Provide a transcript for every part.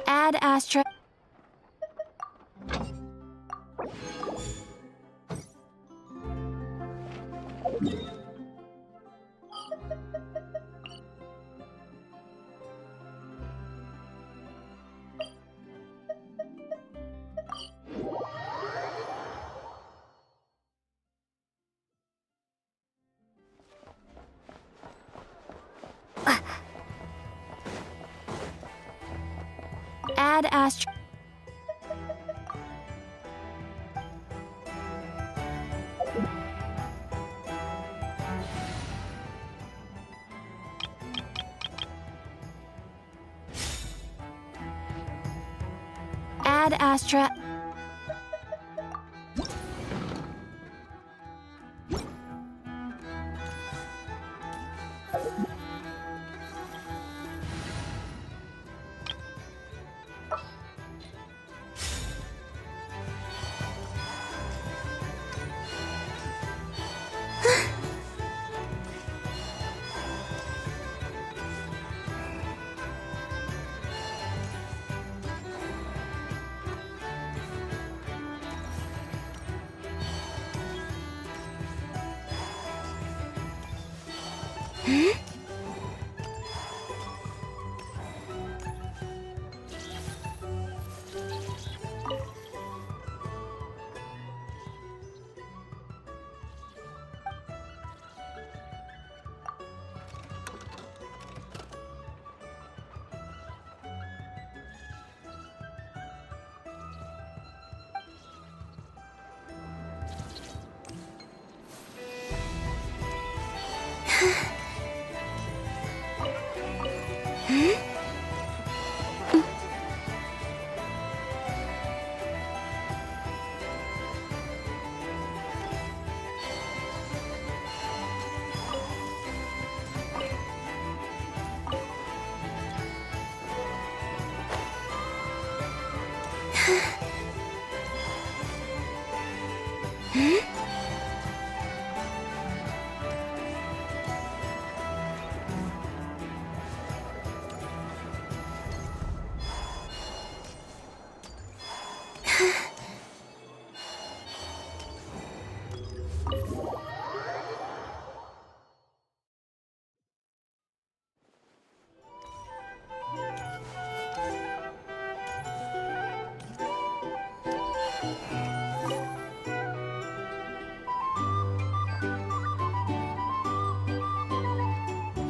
Ad Astra. Ad Astra. Ad Astra.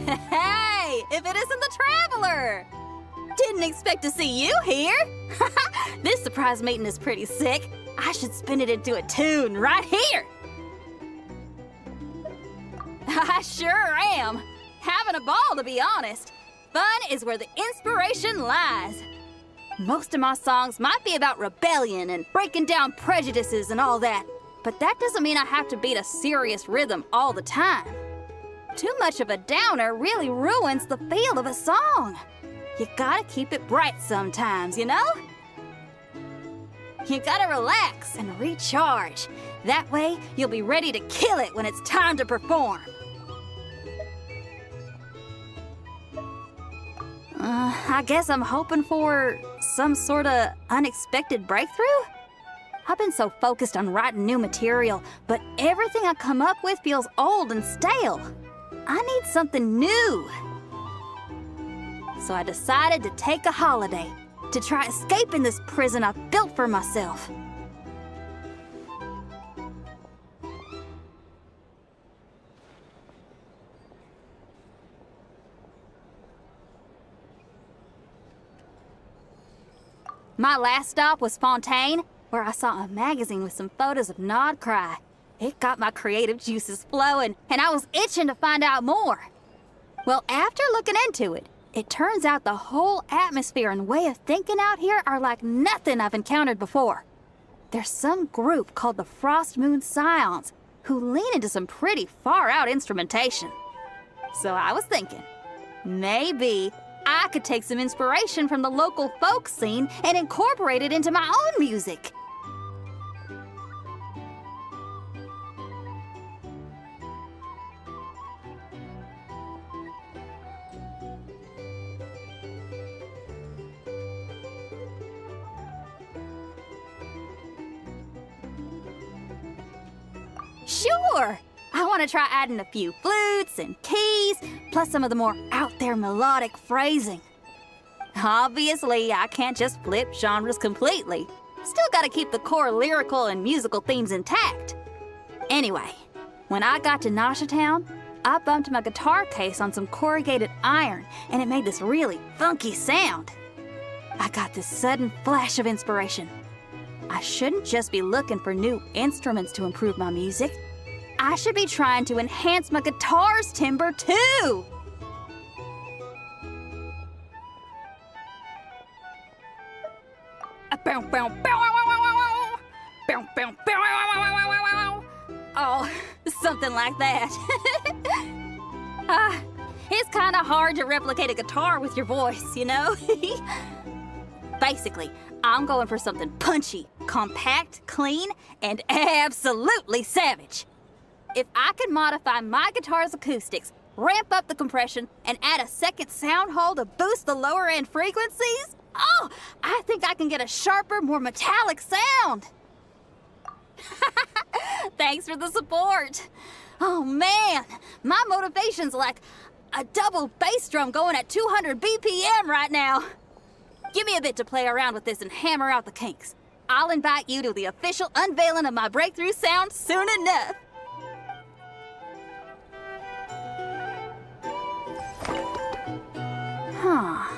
Hey, if it isn't the Traveler! Didn't expect to see you here. This surprise meeting is pretty sick. I should spin it into a tune right here. I sure am. Having a ball, to be honest. Fun is where the inspiration lies. Most of my songs might be about rebellion and breaking down prejudices and all that, but that doesn't mean I have to beat a serious rhythm all the time. Too much of a downer really ruins the feel of a song. You gotta keep it bright sometimes, you know? You gotta relax and recharge. That way, you'll be ready to kill it when it's time to perform. I guess I'm hoping for some sort of unexpected breakthrough? I've been so focused on writing new material, but everything I come up with feels old and stale. I need something new. So I decided to take a holiday to try escaping this prison I've built for myself. My last stop was Fontaine, where I saw a magazine with some photos of Nod Cry. It got my creative juices flowing, and I was itching to find out more. Well, after looking into it, it turns out the whole atmosphere and way of thinking out here are like nothing I've encountered before. There's some group called the Frost Moon Scions who lean into some pretty far-out instrumentation. So I was thinking, maybe I could take some inspiration from the local folk scene and incorporate it into my own music. Sure! I want to try adding a few flutes and keys, plus some of the more out-there melodic phrasing. Obviously, I can't just flip genres completely. Still gotta keep the core lyrical and musical themes intact. Anyway, when I got to Nasha Town, I bumped my guitar case on some corrugated iron, and it made this really funky sound. I got this sudden flash of inspiration. I shouldn't just be looking for new instruments to improve my music. I should be trying to enhance my guitar's timbre too. Oh, something like that. It's kind of hard to replicate a guitar with your voice, you know? Basically, I'm going for something punchy, compact, clean, and absolutely savage. If I could modify my guitar's acoustics, ramp up the compression, and add a second sound hole to boost the lower end frequencies, oh, I think I can get a sharper, more metallic sound. Thanks for the support. Oh man, my motivation's like a double bass drum going at 200 BPM right now. Give me a bit to play around with this and hammer out the kinks. I'll invite you to the official unveiling of my breakthrough sound soon enough. Huh.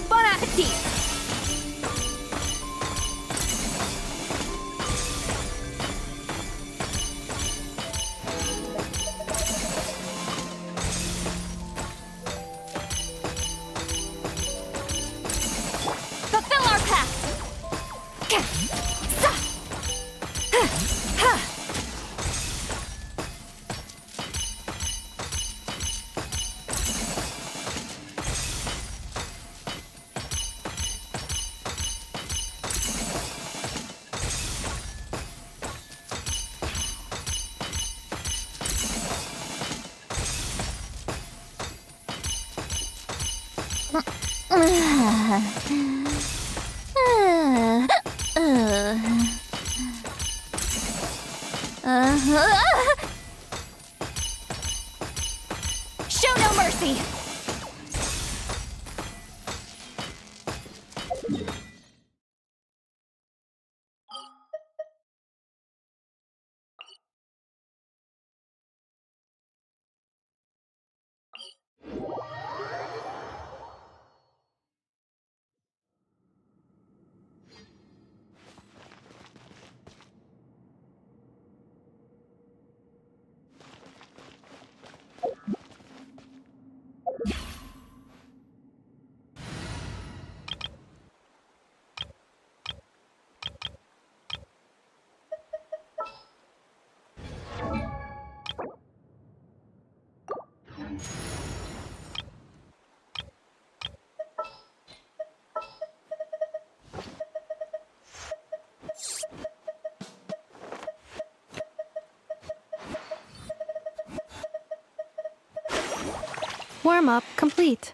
Bon appetit! Fulfill our Show no mercy! Warm-up complete.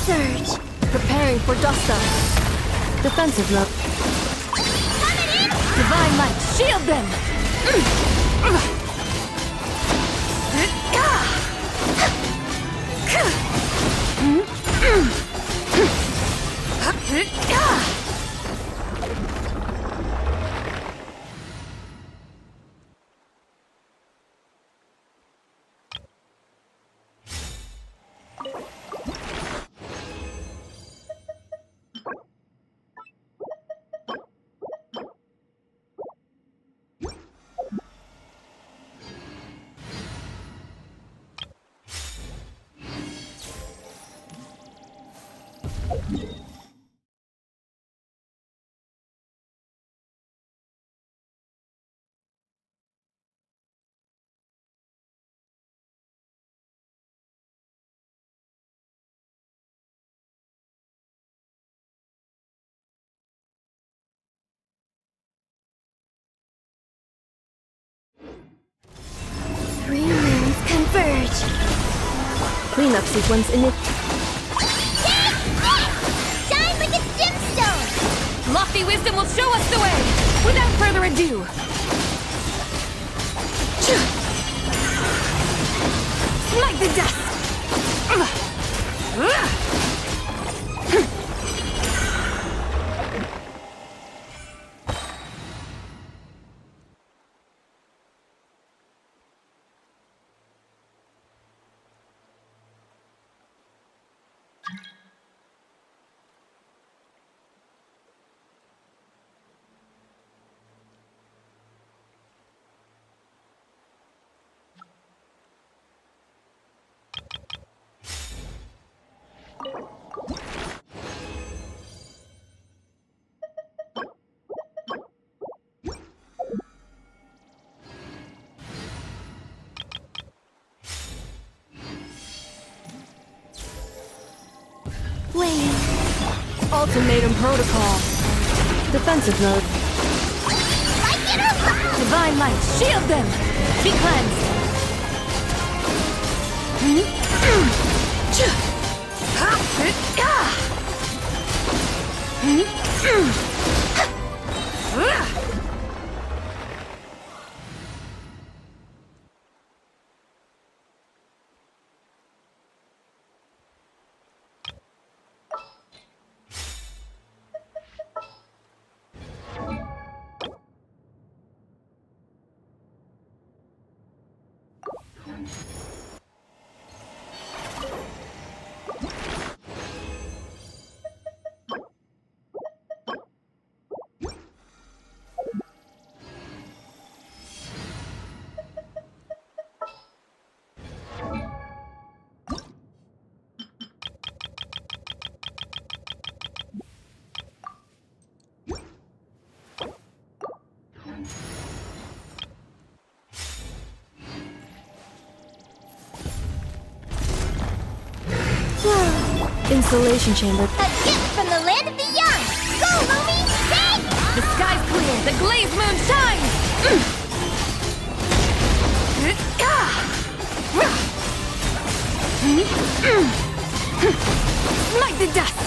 Surge. Preparing for Dusta. Defensive mode. Divine light, shield them! Three moons converge. Cleanup sequence in it. Shine like a gemstone! Lofty wisdom will show us the way! Without further ado! Smite the dust! Wait. Ultimatum protocol. Defensive mode. Like it or not! Divine light, shield them! Be cleansed! Insulation chamber. A gift from the land of the young! Go, Lumi! Big! The sky's clear. The glazed moon shines. Smite the dust.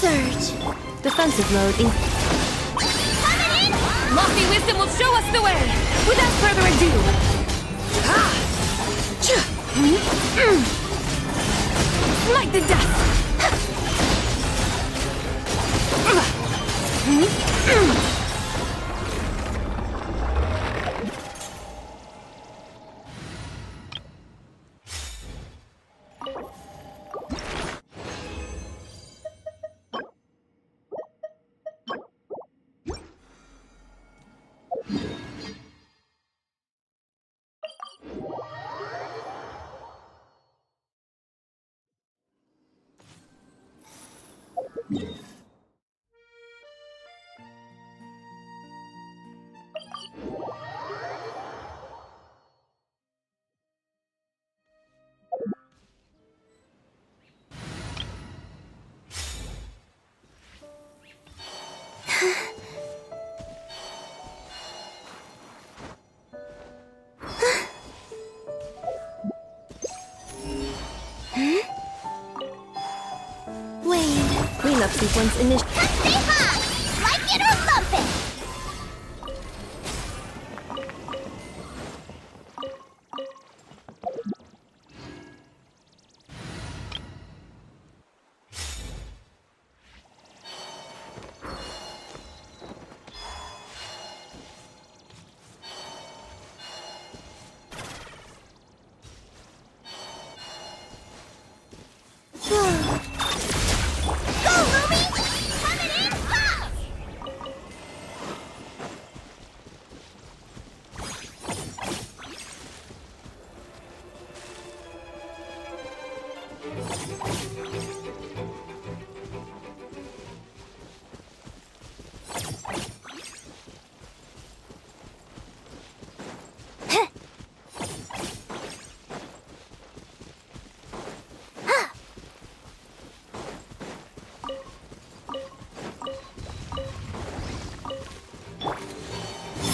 Surge. Defensive mode. Lofty wisdom will show us the way. Without further ado. Smite the dust. Cleanup sequence initiated. Stay high! Like it or lump it!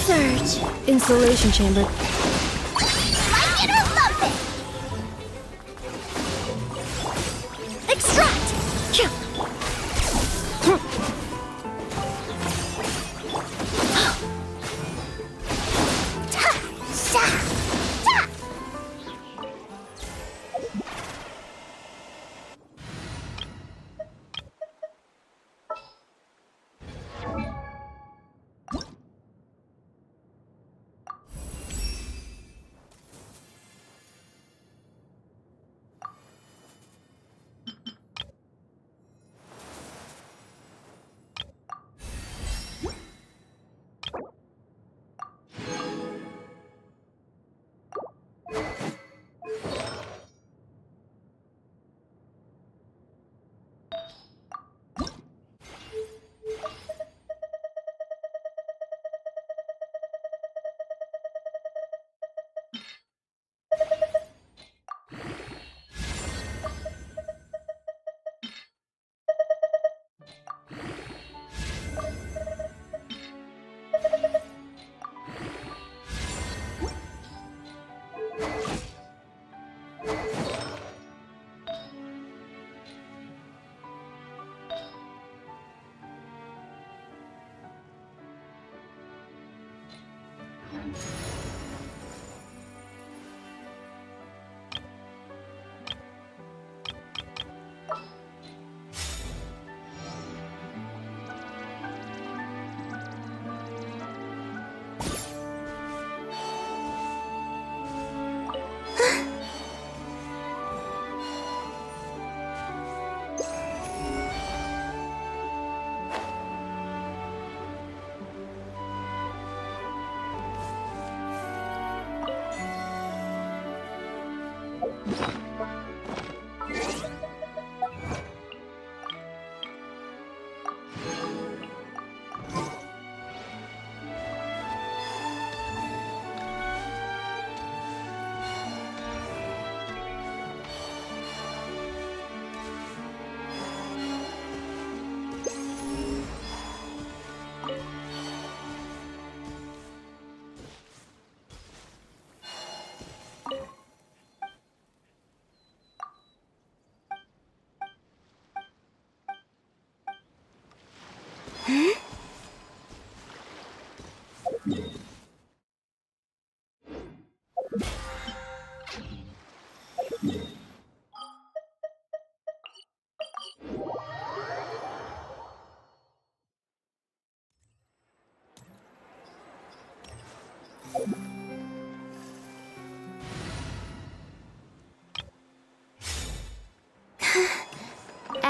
Surge. Insulation chamber. Like it or lump it! Extract! Ta! Sha! Ta!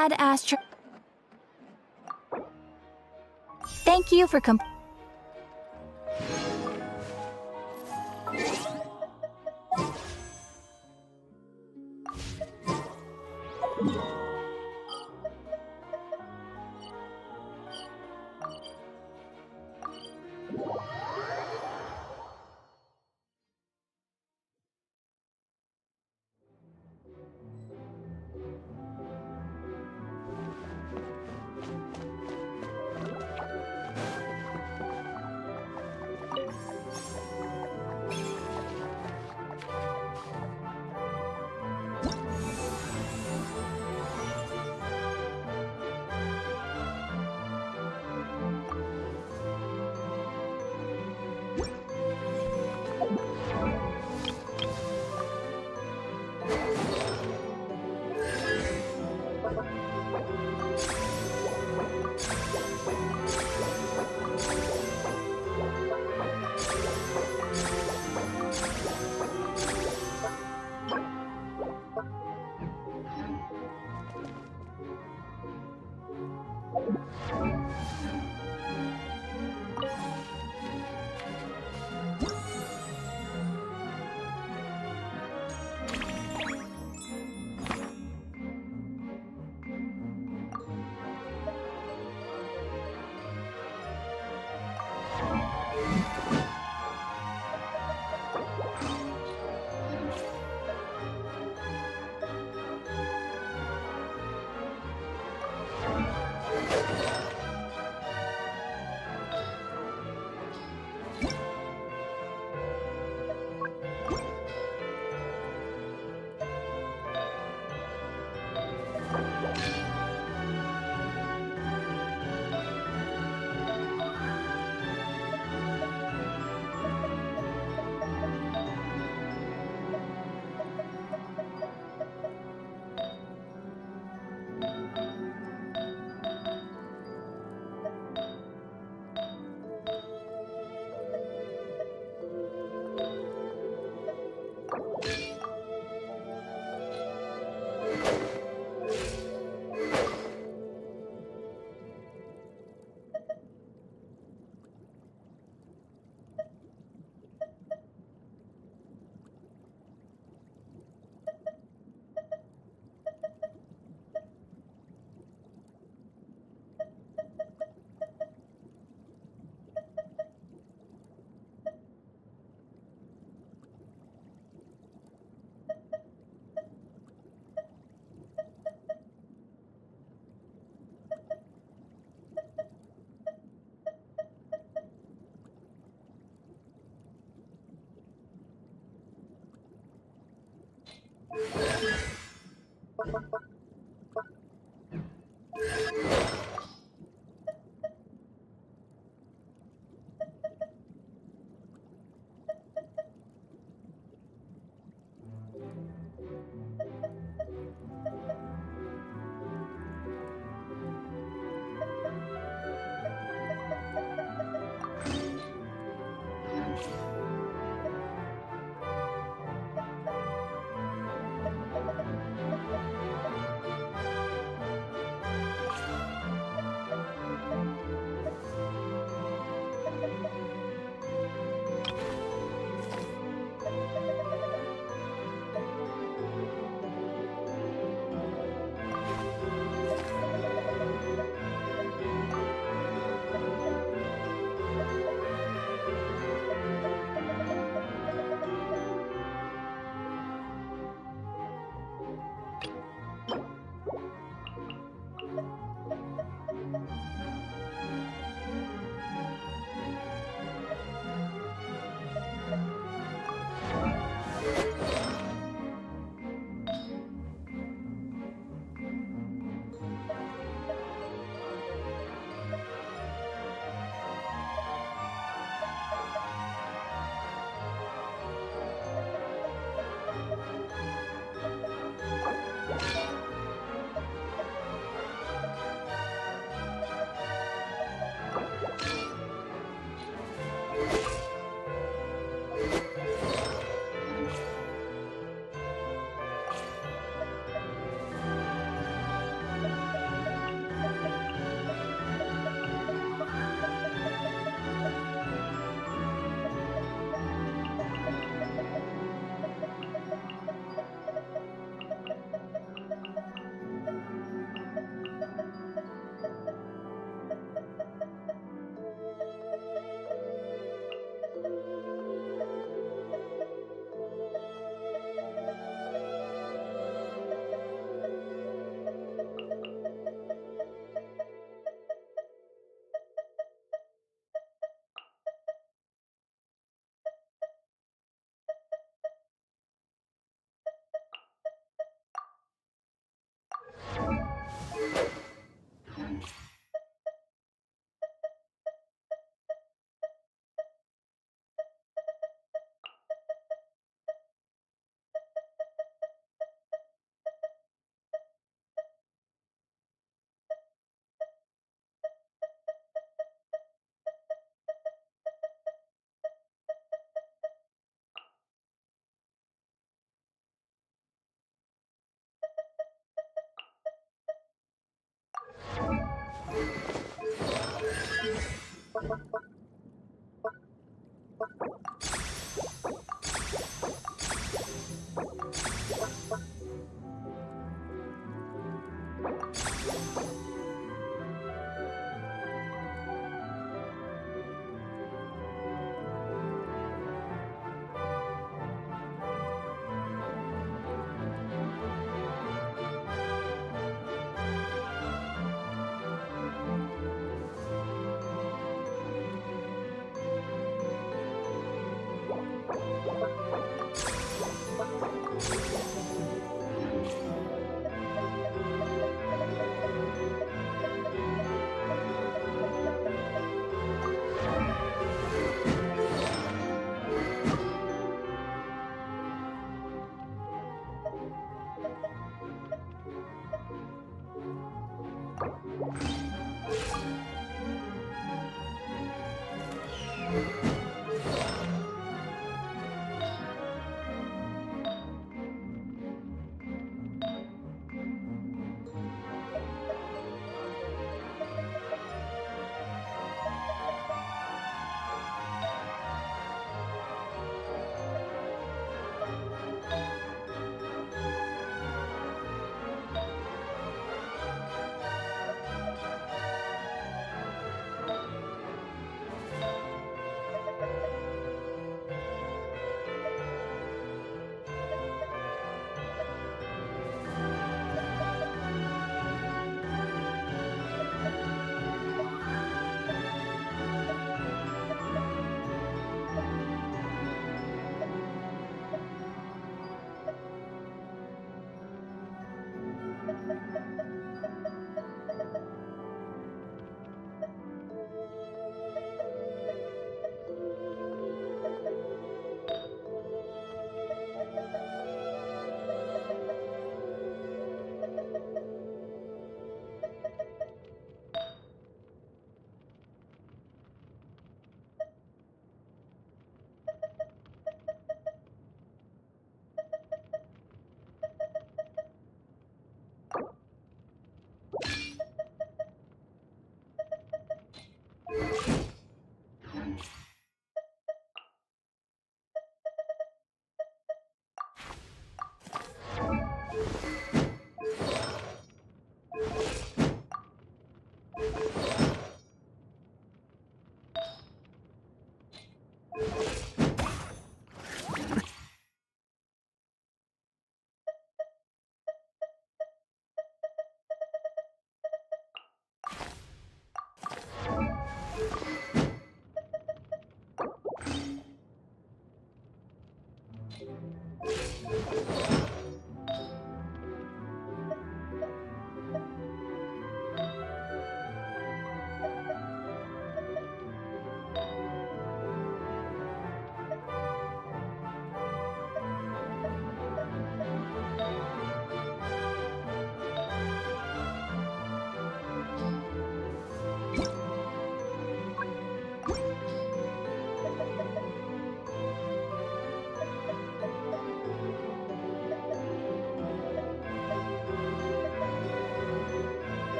Ad Astra. Thank you for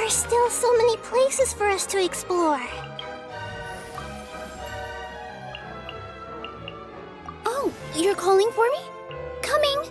There are still so many places for us to explore. Oh, you're calling for me? Coming!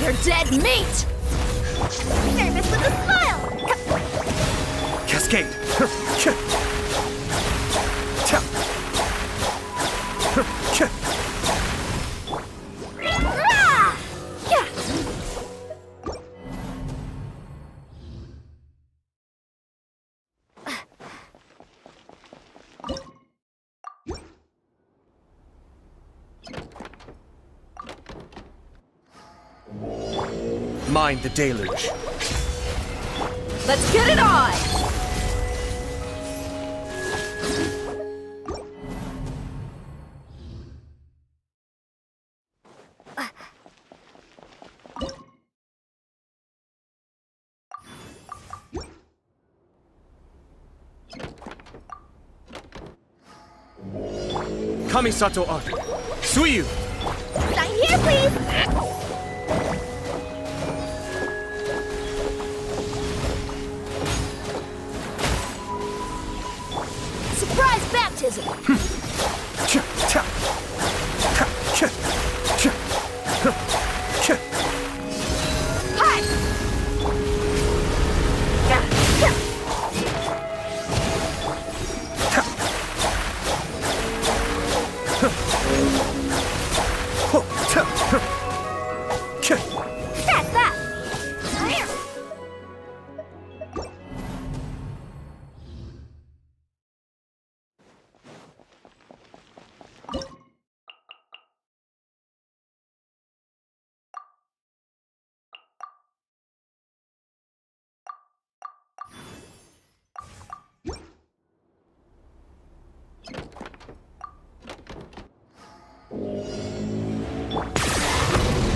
You're dead meat! Nervous with a smile! Cascade! Ah! Yeah! Mind the deluge. Let's get it on! Kamisato Art. Suiyu! Sign here, please! Surprise baptism! Hi! That's that!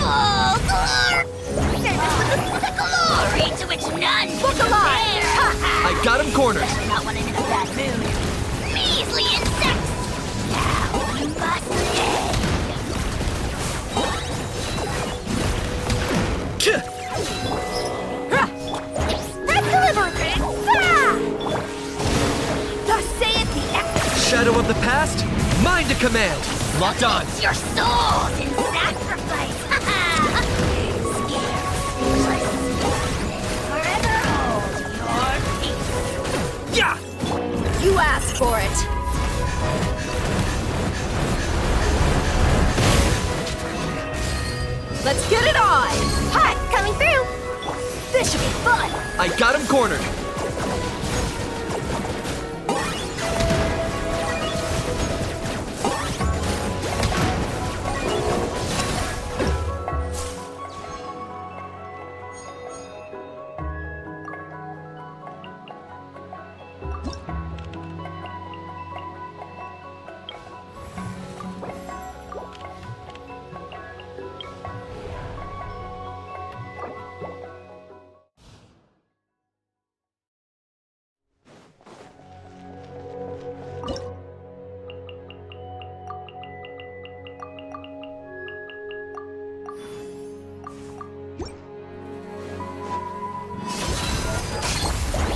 Full glory! Glory to which none Look alive! I got him cornered! Not when I'm in a bad mood. Measly insects! Now you must live! Express delivery! Ah! Thus saith the Shadow of the past, mind to command! Locked on! It's your souls in sacrifice! Forever hold your peace! Yeah! You asked for it! Let's get it on! Hi, coming through! This should be fun! I got him cornered!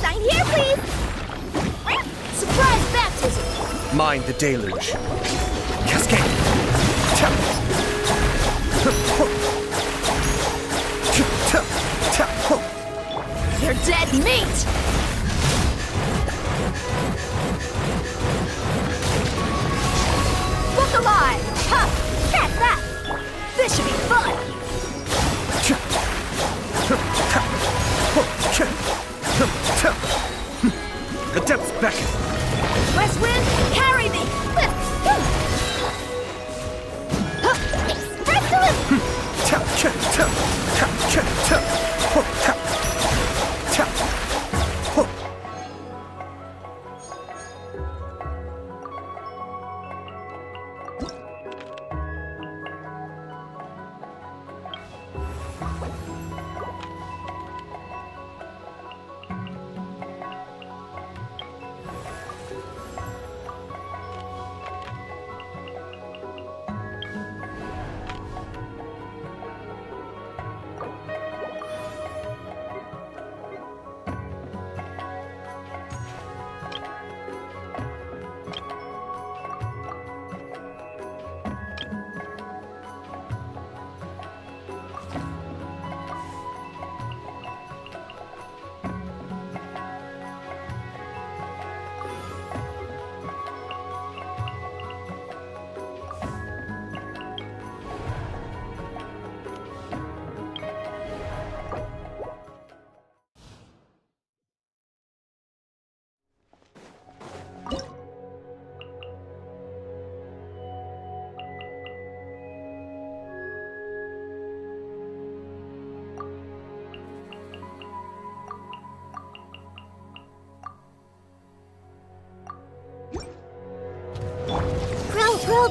Sign here, please! Surprise baptism! Mind the deluge. Cascade! Dead meat! Look alive! Ha! Catch that! This should be fun! The depths beckon. West Wind, carry me!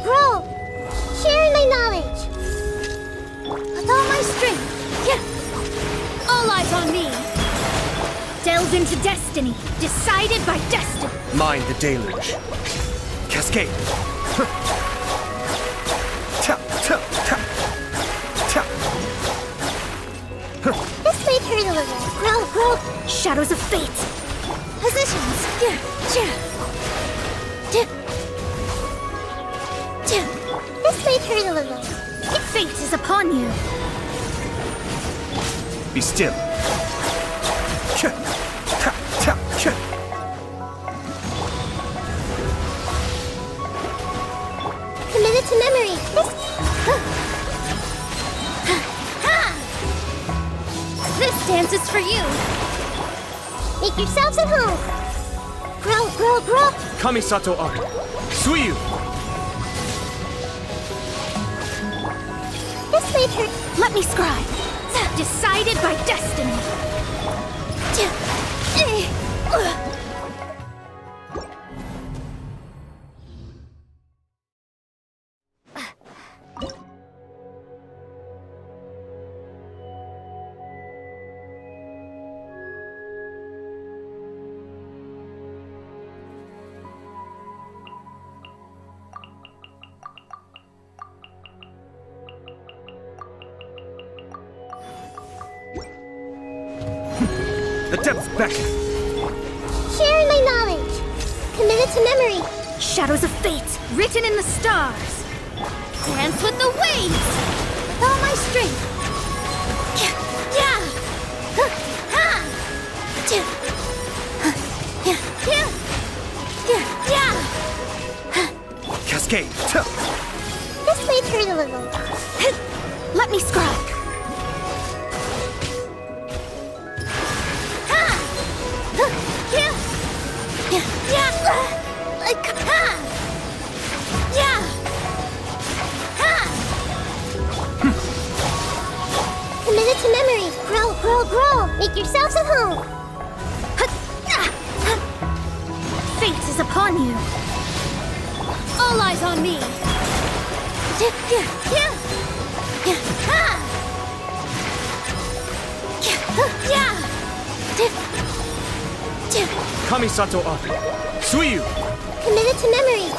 Grow! Sharing my knowledge! With all my strength! Yeah! All eyes on me! Delve into destiny, decided by destiny! Mind the deluge. Cascade. Tap, tap, tap. Tap. This might hurt a little. Grow! Shadows of fate! Positions! This might hurt a little. Fate is upon you! Be still. Tap, tap, tap. Committed to memory. This dance is for you! Make yourselves at home. Grow! Kamisato art. Suiyu. This might hurt. Let me scribe! Decided by destiny! The depths beckon. Sharing my knowledge. Committed to memory. Shadows of fate, written in the stars! Dance with the waves! With all my strength! Cascade. This might hurt a little. Let me scribe! Committed to memory. Grow! Make yourselves at home. Fate is upon you! All eyes on me! Kamisato art. Suiyu. Committed to memory.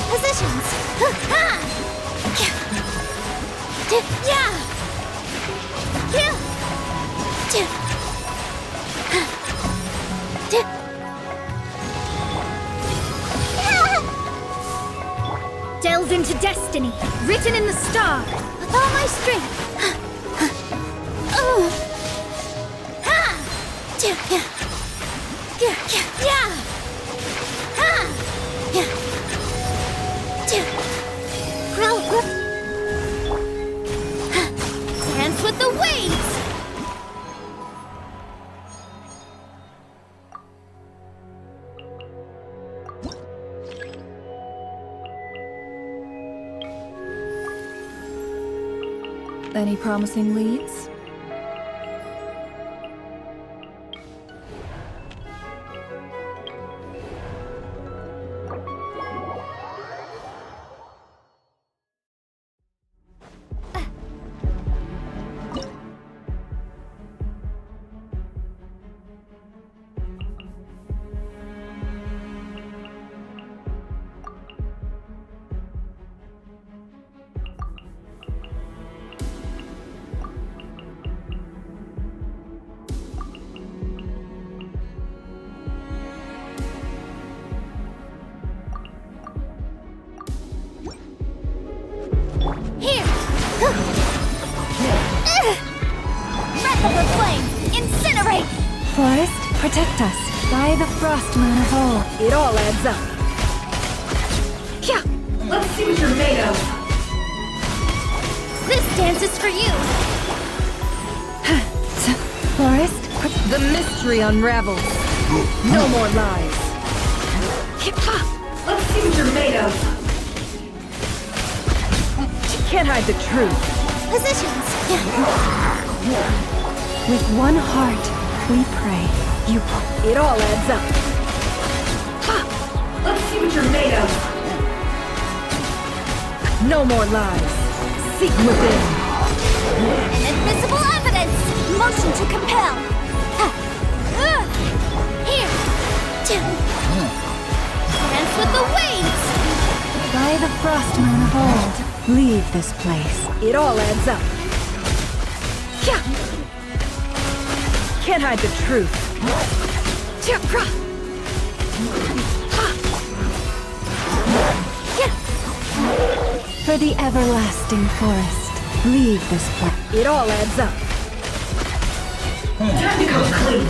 Positions. Delve into destiny, written in the stars. With all my my strength. Dance with the waves. Any promising leads? Here! Breath of the flame! Incinerate! Forest, protect us. By the frost moon of old. It all adds up. Let's see what you're made of. This dance is for you! Forest, the mystery unravels. No more lies. Let's see what you're made of. Can't hide the truth. Positions! With one heart, we pray. You. It all adds up. Let's see what you're made of. No more lies. Seek within. Inadmissible evidence! Motion to compel! Here! Dance with the waves! By the frost moon of old, leave this place. It all adds up. Can't hide the truth. For the everlasting forest, leave this place. It all adds up. Time to come clean.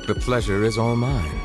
The pleasure is all mine.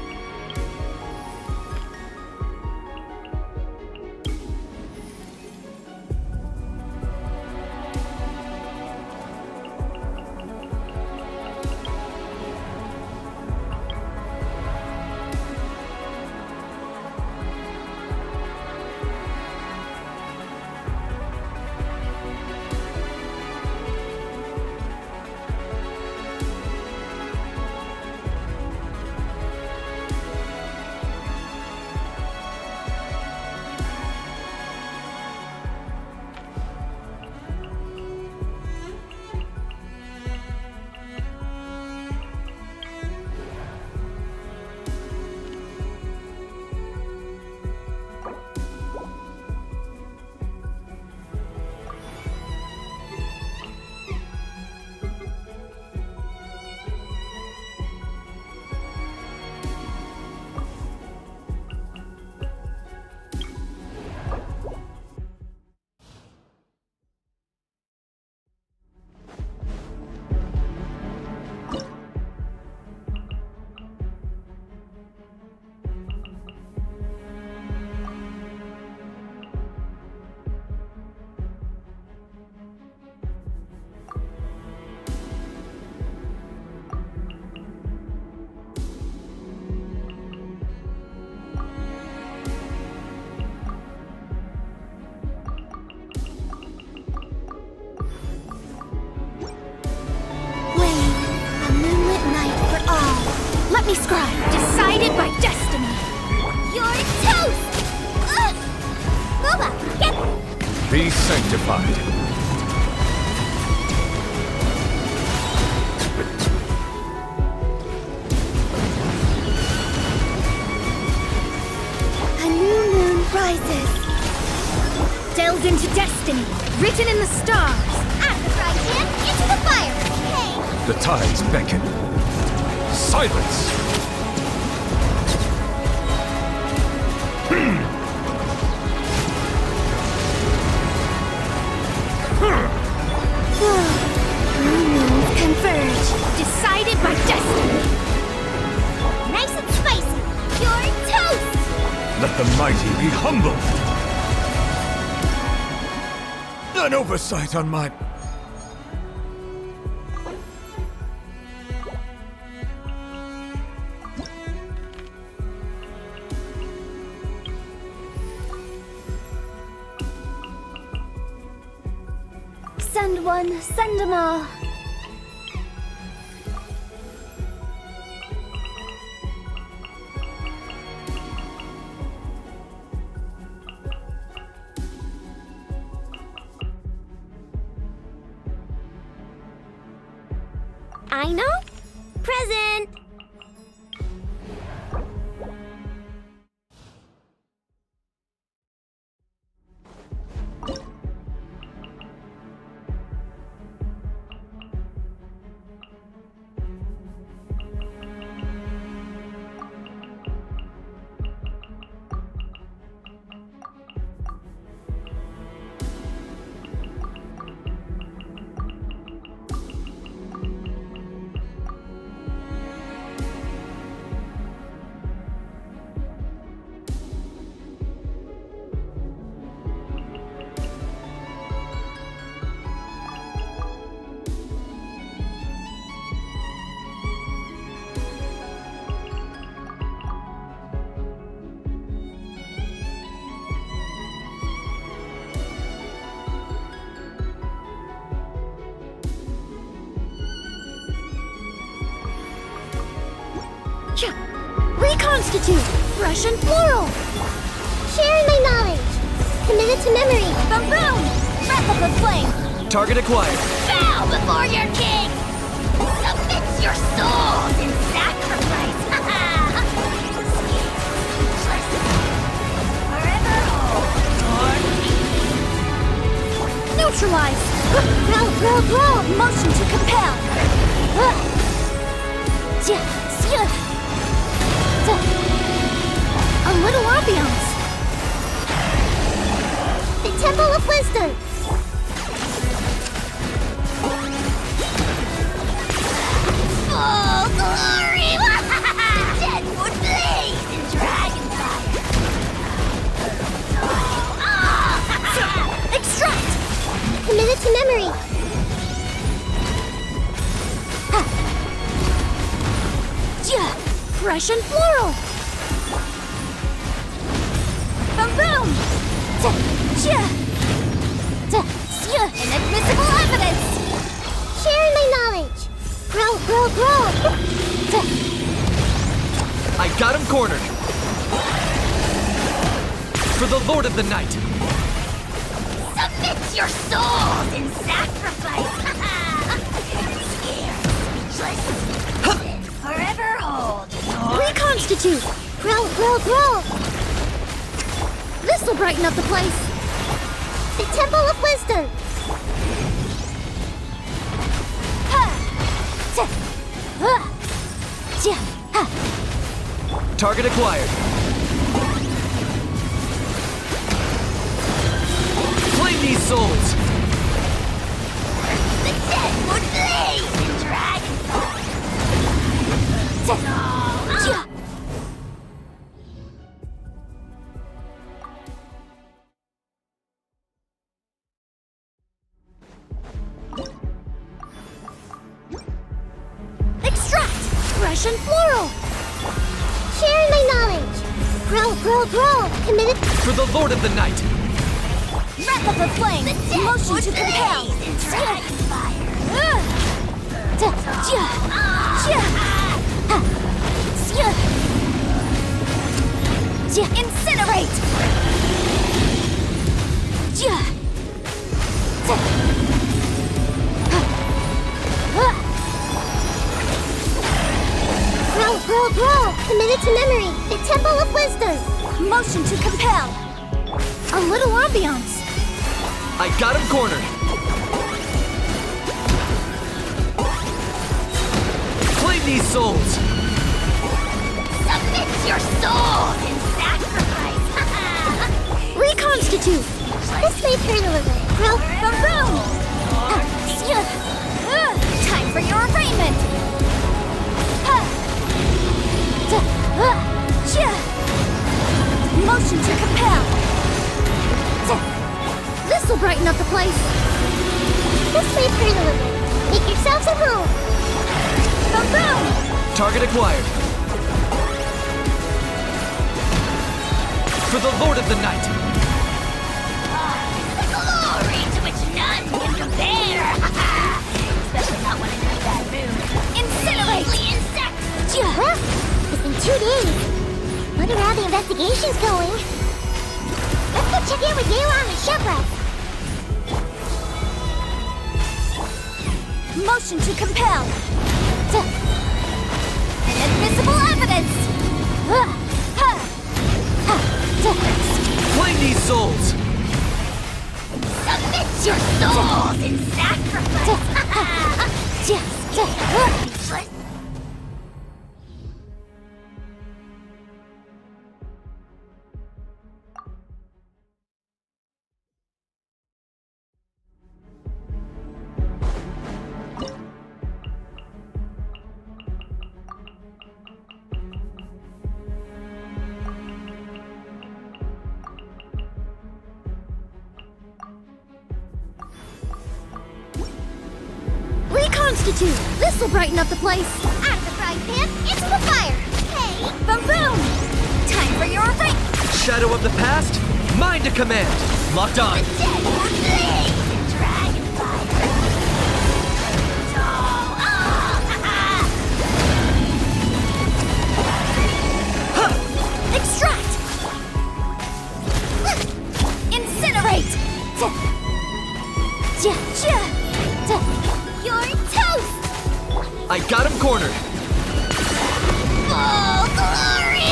Let me scribe. Decided by destiny. You're toast! Move up! Get... Be sanctified. A new moon rises. Delved into destiny, written in the stars. At the right hand, into the fire. Hey! The tides beckon. Silence! New moons converge, decided by destiny. Nice and spicy. You're toast! Let the mighty be humbled! An oversight on my... Send one, send them all. I know. Present. Reconstitute! Russian plural! Sharing my knowledge! Committed to memory! Boom boom! Breath of the flame! Target acquired. Bow before your king! Submit your souls in sacrifice! Forever hold! Neutralize! Roll! Motion to compel! A little ambiance. The Temple of Wisdom. Full glory! Dead would blaze in dragon fire. Extract! Committed to memory. Fresh and floral. Boom boom! Inadmissible evidence! Sharing my knowledge! Grow! I got him cornered. For the Lord of the Night. Submit your souls in sacrifice! Scared, speechless. Forever hold. Reconstitute! Grow! This'll brighten up the place. The Temple of Wisdom. Target acquired. Claim these souls. The dead would blaze in dragonfire. Fresh and floral! Sharing my knowledge! Grow! Committed... For the Lord of the Night! Breath of the flame! Motion to compel! Old Brawl, committed to memory, the Temple of Wisdom. Motion to compel. A little ambiance. I got him cornered. Claim these souls. Submit your souls in sacrifice. Reconstitute. This may turn a little. Well, boom! Time for your arraignment. Motion to compel. This'll brighten up the place. This may turn a little. Make yourselves at home. Boom! Target acquired. For the Lord of the Night. The glory to which none can compare. Especially not when I'm in that mood. Incinerate! Insect! Well, it's been 2 days. Wonder how the investigation's going. Let's go check in with Gala and the shipwreck. Motion to compel. Inadmissible evidence. Claim these souls. Submit your souls in sacrifice. Reconstitute. This'll brighten up the place. Out of the frying pan, into the fire. Hey! Boom! Time for your arraignment. Shadow of the past. Mind to command. Locked on. Dead or blaze and dragon fire. Extract. Incinerate. You're toast! I got him cornered. Full glory!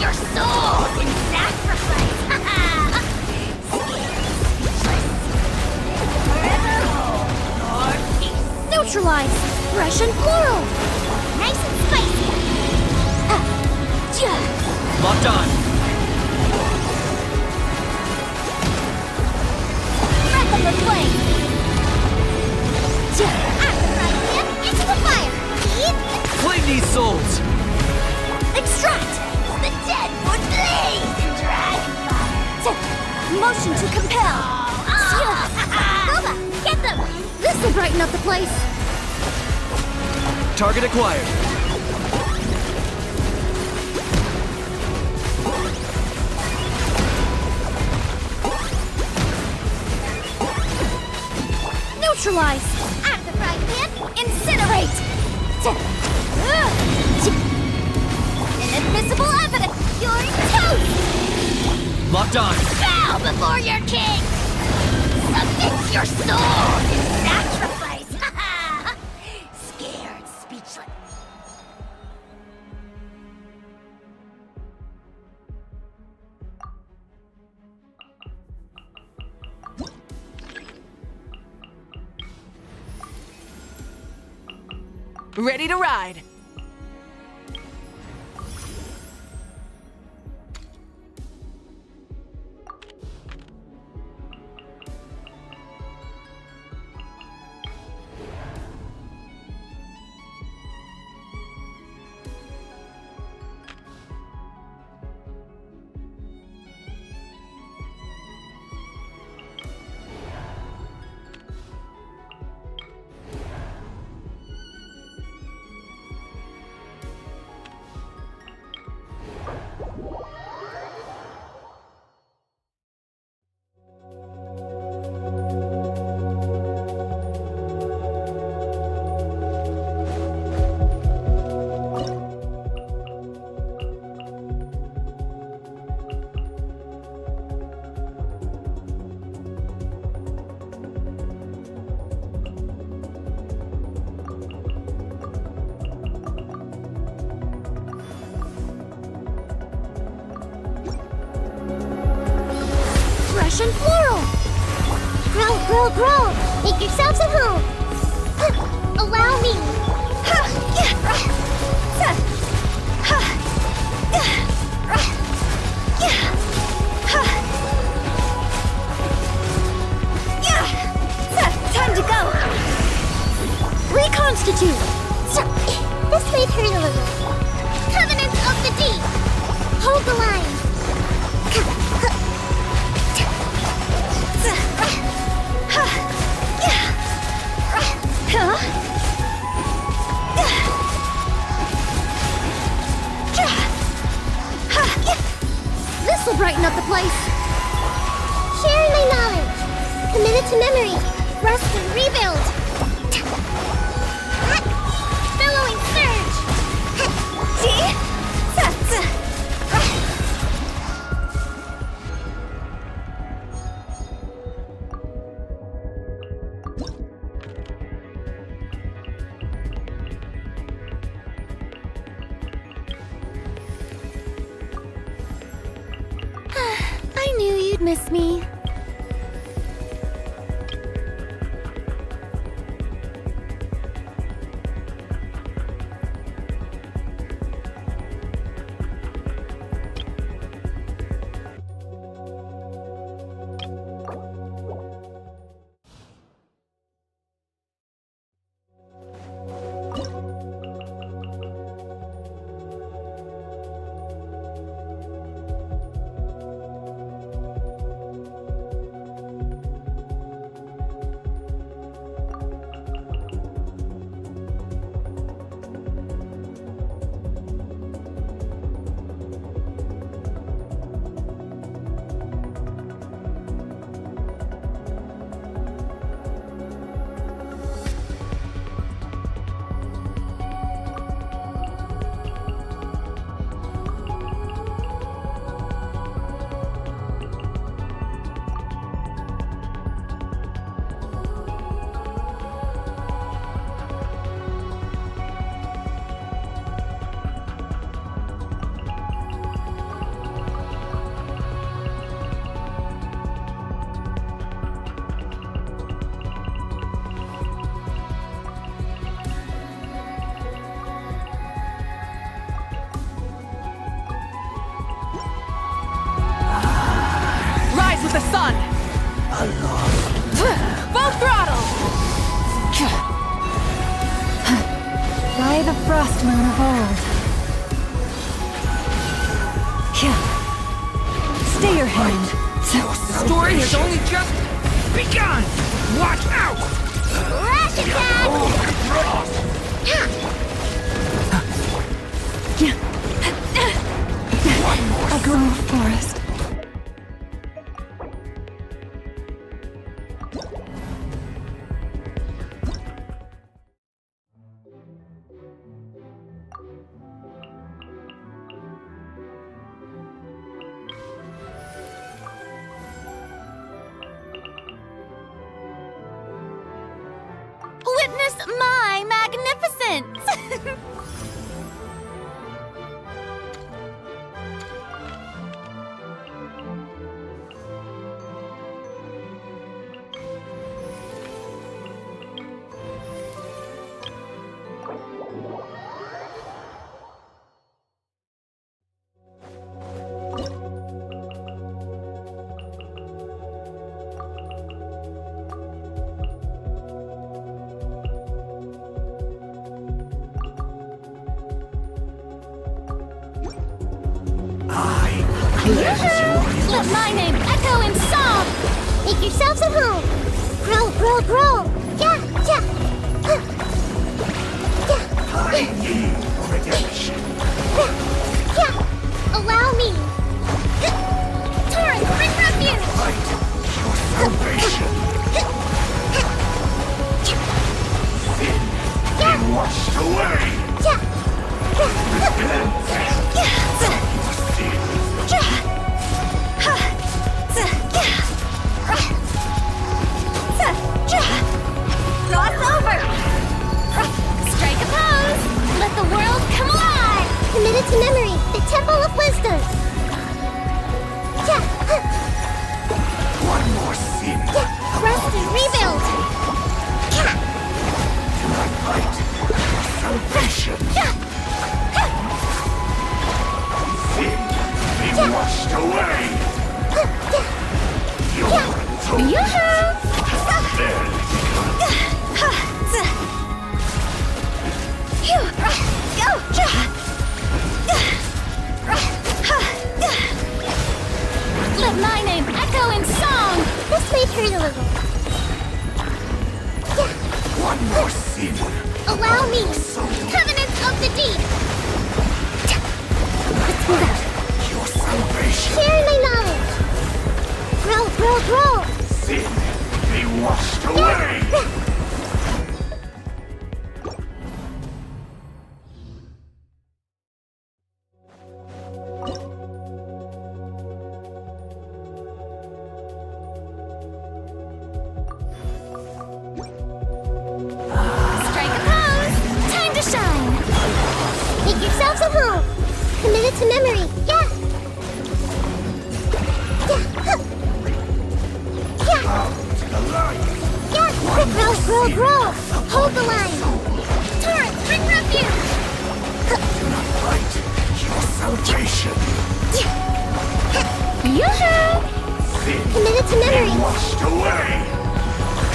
Your souls in sacrifice! Forever hold your peace. Neutralize. Fresh and floral. Nice and spicy. Locked on. Breath of the flame. Out of the frying pan, into the fire. Eat Claim these souls. Extract. the dead would blaze in dragon fire. Motion to compel. Boba, get them! This'll brighten up the place. Target acquired. Neutralize. Out of the frying pan, Incinerate. Inadmissible evidence. you're toast! Locked on. Bow before your king! Submit your soul in sacrifice! Scared, speechless. Ready to ride. lush and floral. Grow, grow, grow. Make yourselves at home. Allow me. Time to go. Reconstitute. This might hurt a little. Covenant of the Deep. Hold the line. This'll brighten up the place. Sharing my knowledge. Committed to memory. Rest and rebuild. Billowing surge. See? I knew you'd miss me. The sun! Full throttle! By the frost moon of old. Stay your hand. The story has only just begun! Watch out! Rush attack! A grove forest. Witness my magnificence! Let my name echo in song! Make yourselves at home! Grow, grow, grow! Yeah, yeah! I need redemption. Yeah! Allow me! Torrent, bring refuge! Fight your salvation. Sin be washed away. Cross over! Strike a pose! Let the world come alive! Committed to memory, the Temple of Wisdom! and rebuild! Fight for salvation. Sin be washed away. Your atonement has barely Let my name echo in song! This may hurt a little. one more sin. Allow me! Covenant of the deep! Let's move out. Your salvation. Share my knowledge! Grow, grow, grow! Sin be washed away. Strike a pose! Time to shine! Make yourselves at home! Committed to memory! Yeah! To the light. Yeah! Grow, grow, grow! Hold the line! Torrent, bring refuge! Fight your salvation. Yoo-hoo! Sin Committed to be memory! washed away.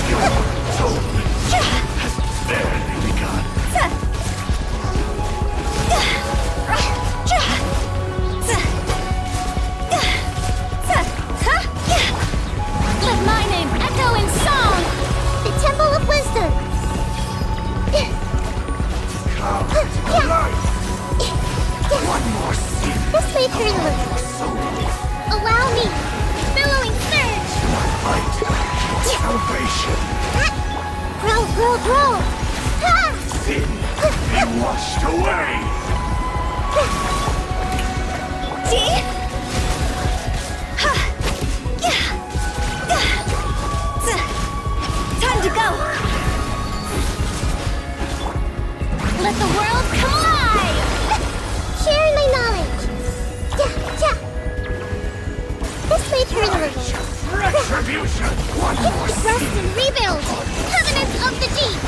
Your atonement has barely begun. Let my name echo in song! The Temple of Wisdom! Come to the light. One more sin. This may hurt a little. Soul. Allow me! Billowing surge! Fight your salvation. Grow, grow, grow! Ah! Sin be washed away. See? Time to go! Let the world come alive! Sharing my knowledge! This may turn a little. Retribution. One more Rest sin. and rebuild! Covenant of the deep!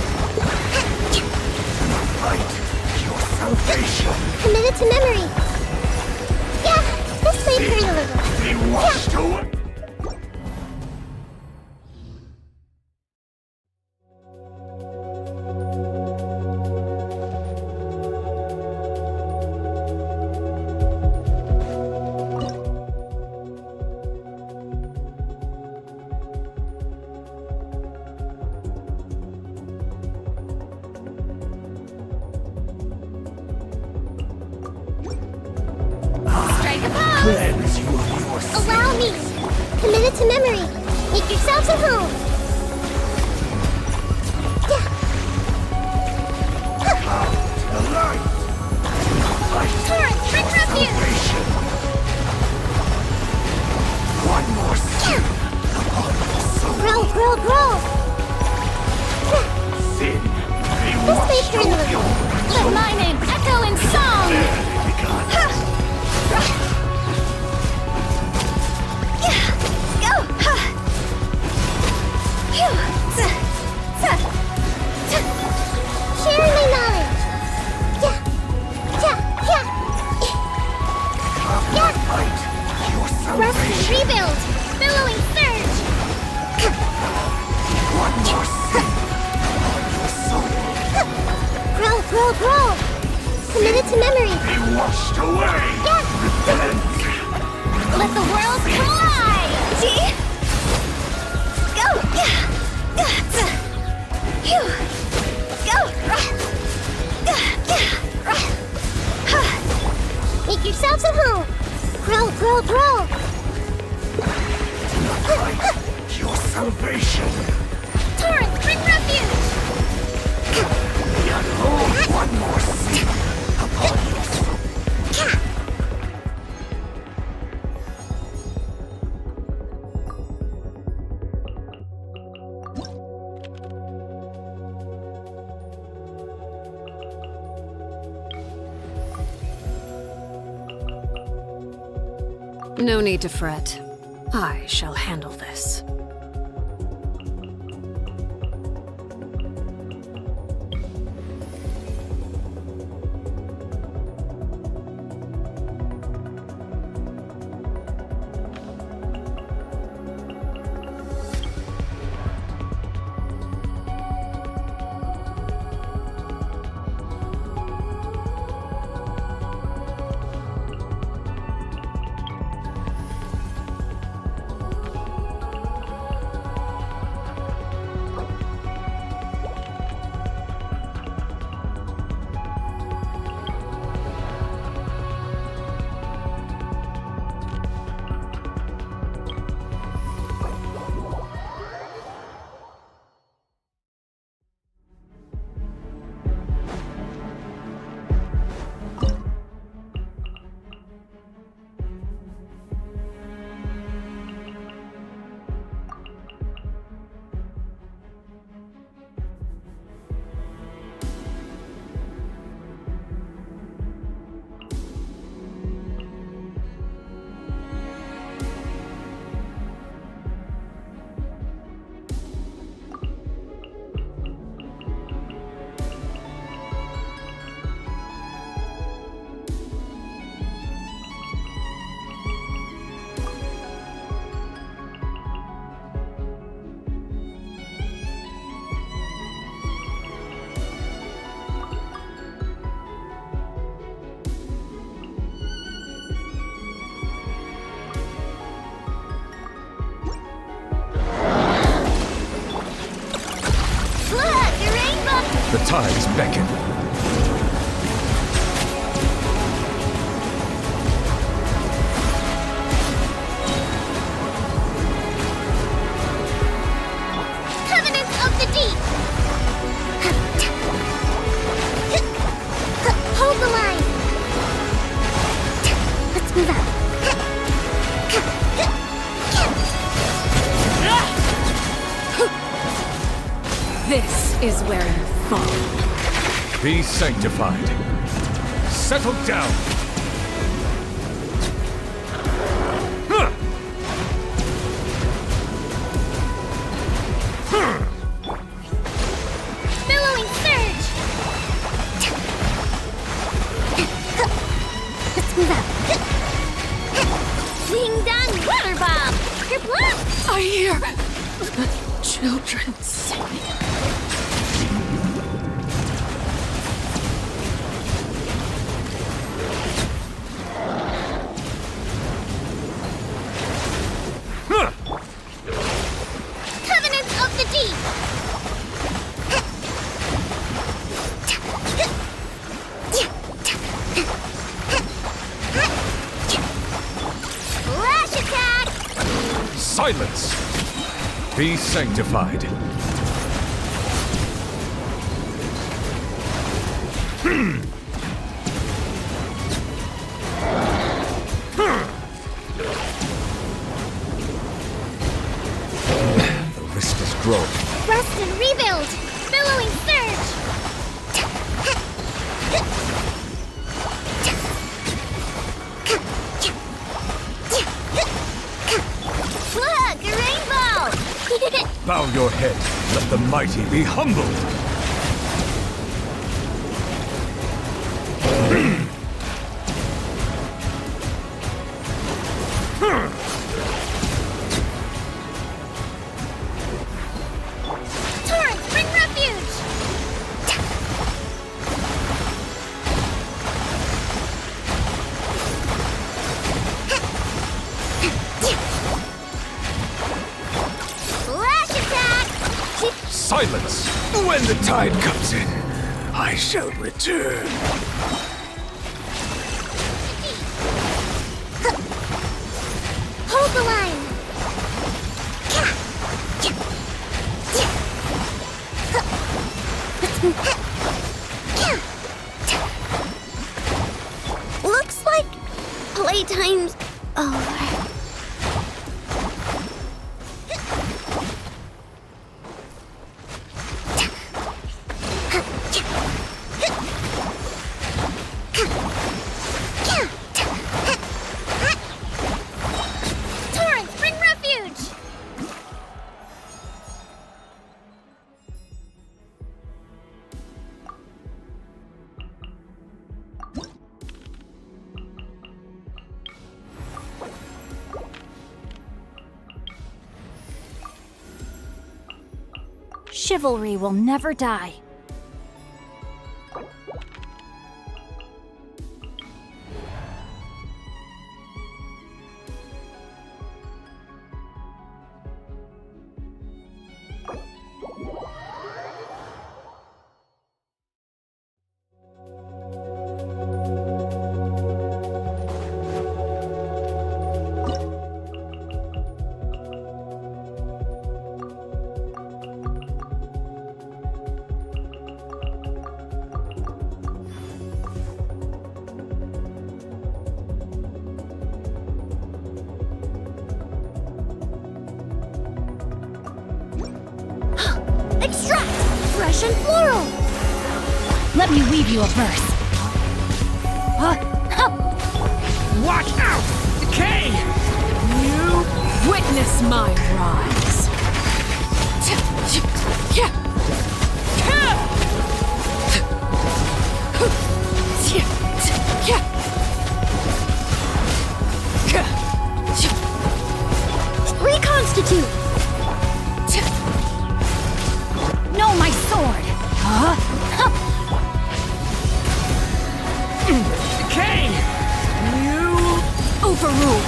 Fight your salvation. Committed to memory! Yeah! This may turn a little. Be washed away. Strike a pose! Cleanse you of your sin. Allow me! Committed to memory! Make yourselves at home! Come to the light. Fight Torrent, bring refuge! salvation. One more sin upon your soul. Grow, grow, grow! Sin be This may washed turn a away. little. Let my name echo in song! Barely begun. Go! Sharing my knowledge! Fight your Rest and salvation. rebuild! Billowing surge! One more sin upon your soul. Grow, grow, grow! Committed to memory! Be washed away. Repent. Let the world come alive! See? Go! Make yourselves at home! Grow, grow, grow! Fight your salvation. Torrent, bring refuge! Behold, one more sin upon your soul. No need to fret. I shall handle this. tides beckon. Covenant of the Deep! Hold the line! Let's move out. This is where you fall. Be sanctified. Settle down. Billowing surge! Let's move out. Ding dong water bomb! Kerplunk! I hear the children singing. Covenant of the Deep! Flash attack! Silence. Be sanctified. The risk is growing. Rest and rebuild! Billowing surge! Look, a rainbow! Bow your head. Let the mighty be humbled. Torrent, bring refuge! Flash attack! Silence. When the tide comes in, I shall return. Hold the line! Looks like playtime's over. Torrent, bring refuge! Chivalry will never die. Extract! Fresh and floral! Let me weave you a verse. Watch out! Decay! You witness my rise. Reconstitute! No, my sword. Decay! You... Overruled.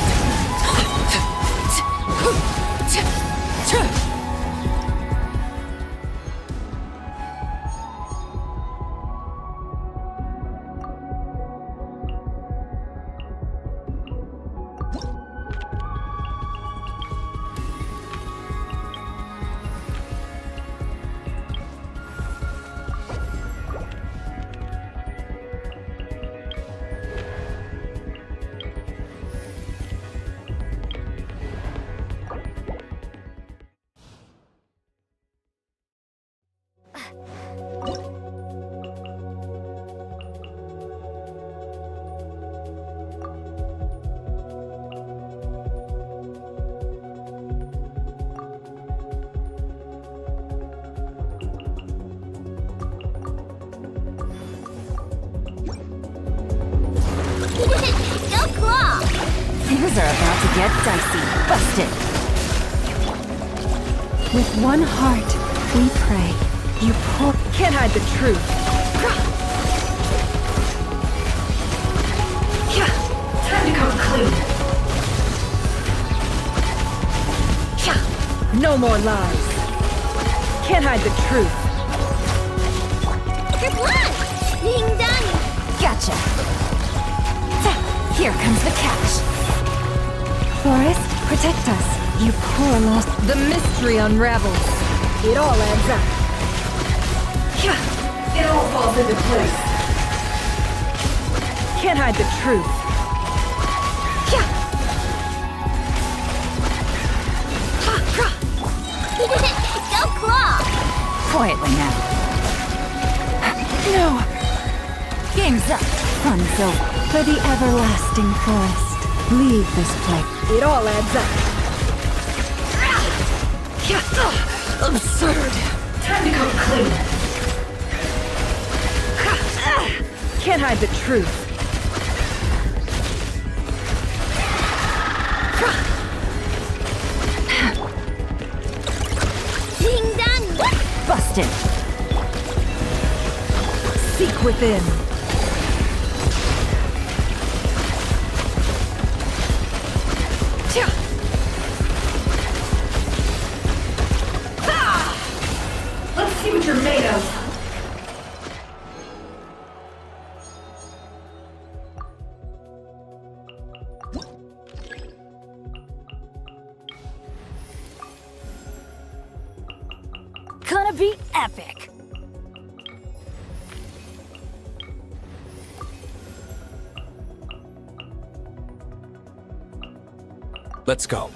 Things are about to get dicey. Busted. With one heart, we pray. You poor... Can't hide the truth. Time to come clean. No more lies. Can't hide the truth. Your blood! Ding dong! Gotcha. Here comes the catch. Forest, protect us. You poor lost... The mystery unravels. It all adds up. It all falls into place. Can't hide the truth. Go claw! Quietly now. No. Game's up. Fun's over. For the everlasting forest. Leave this place. It all adds up. Absurd. Time to come clean. Can't hide the truth. Ding dong! Busted. Seek within. Let's see what you're made of. Gonna be epic. Let's go.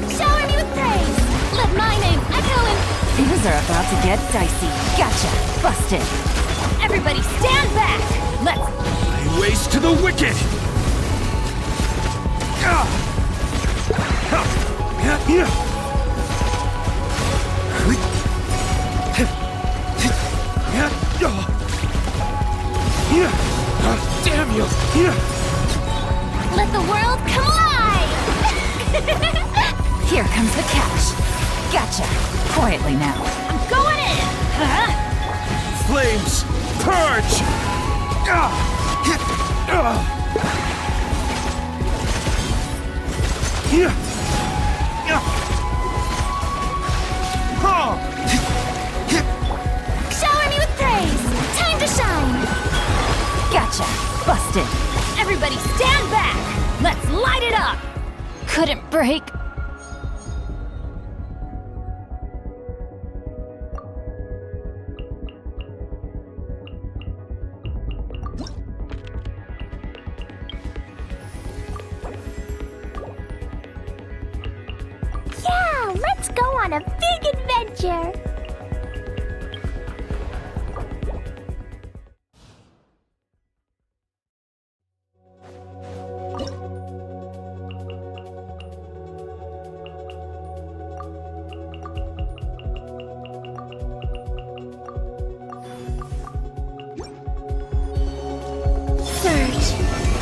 Shower me with praise! Let my name echo in... Things are about to get dicey. Gotcha. Busted. Everybody stand back! Let's... Lay waste to the wicked! Damn you! Let the world come alive! Here comes the catch. Gotcha. Quietly now. I'm going in! Flames! Purge! Shower me with praise! Time to shine! Gotcha. Busted. Everybody stand back! Let's light it up! Couldn't break. Yeah, let's go on a big adventure! Surge,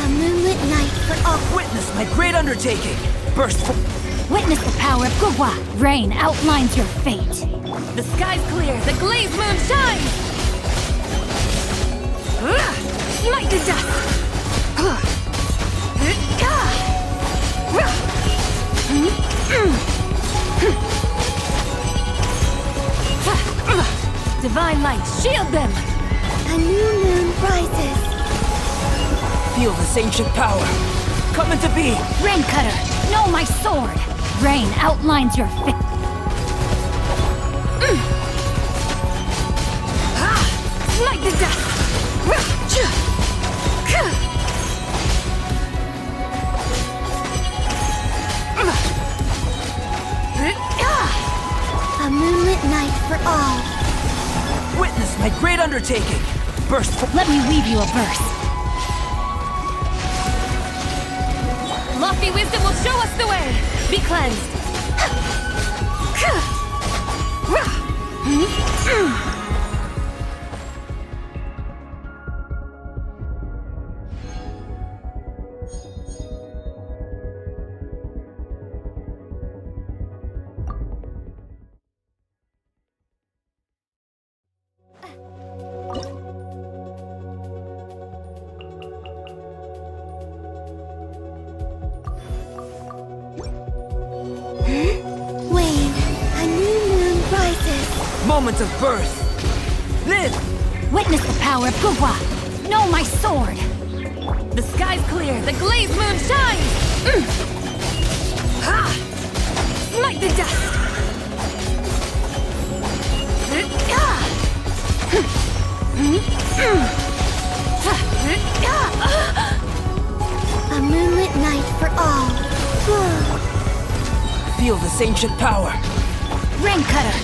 a moonlit night for all. Witness my great undertaking. Burst forth. Witness the power of Gwa. Rain outlines your fate. The sky's clear, the glazed moon shines! Smite to dust! Divine light, shield them! A new moon rises. Feel this ancient power. Come into being. Rain cutter, know my sword! Rain outlines your fit. Smite the dust! A moonlit night for all. Witness my great undertaking. Burst forth. Let me weave you a verse. Lofty wisdom will show us the way! Be cleansed! Wayne, a new moon rises. Moment of birth. Live. Witness the power of Gugwa! Know my sword! The sky's clear, the glazed moon shines! Smite the dust! A moonlit night for all. Feel this ancient power. Rain cutter!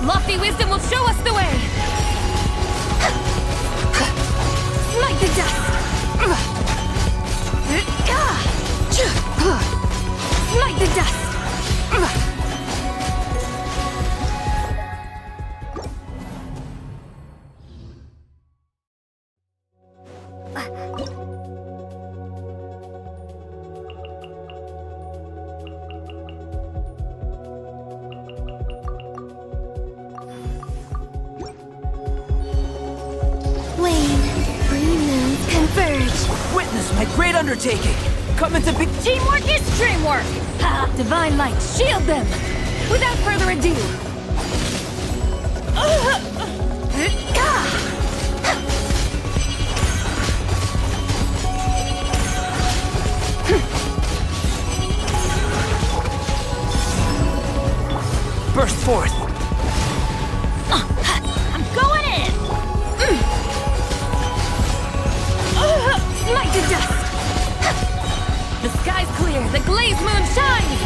Lofty wisdom will show us the way! Smite the dust! Smite the dust! Wayne, three moons converge. Witness my great undertaking. Come into being. Teamwork is dreamwork! Ha! Divine light, shield them! Without further ado! Burst forth. I'm going in! Smite the dust! The sky's clear, the glazed moon shines!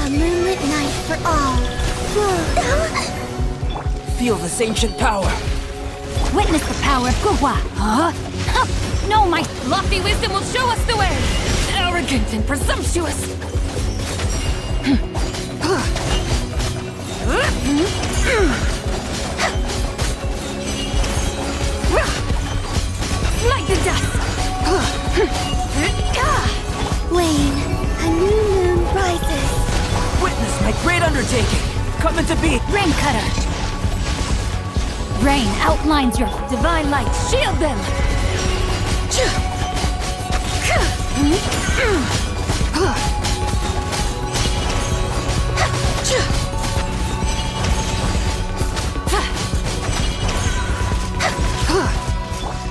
A moonlit night for all. Feel this ancient power. Witness the power of Gugwa! Huh? No, my lofty wisdom will show us the way! Arrogant and presumptuous! Smite the dust! Wayne, a new moon rises. Witness my great undertaking. Come into being. Rain cutter! Rain outlines your divine light. Shield them!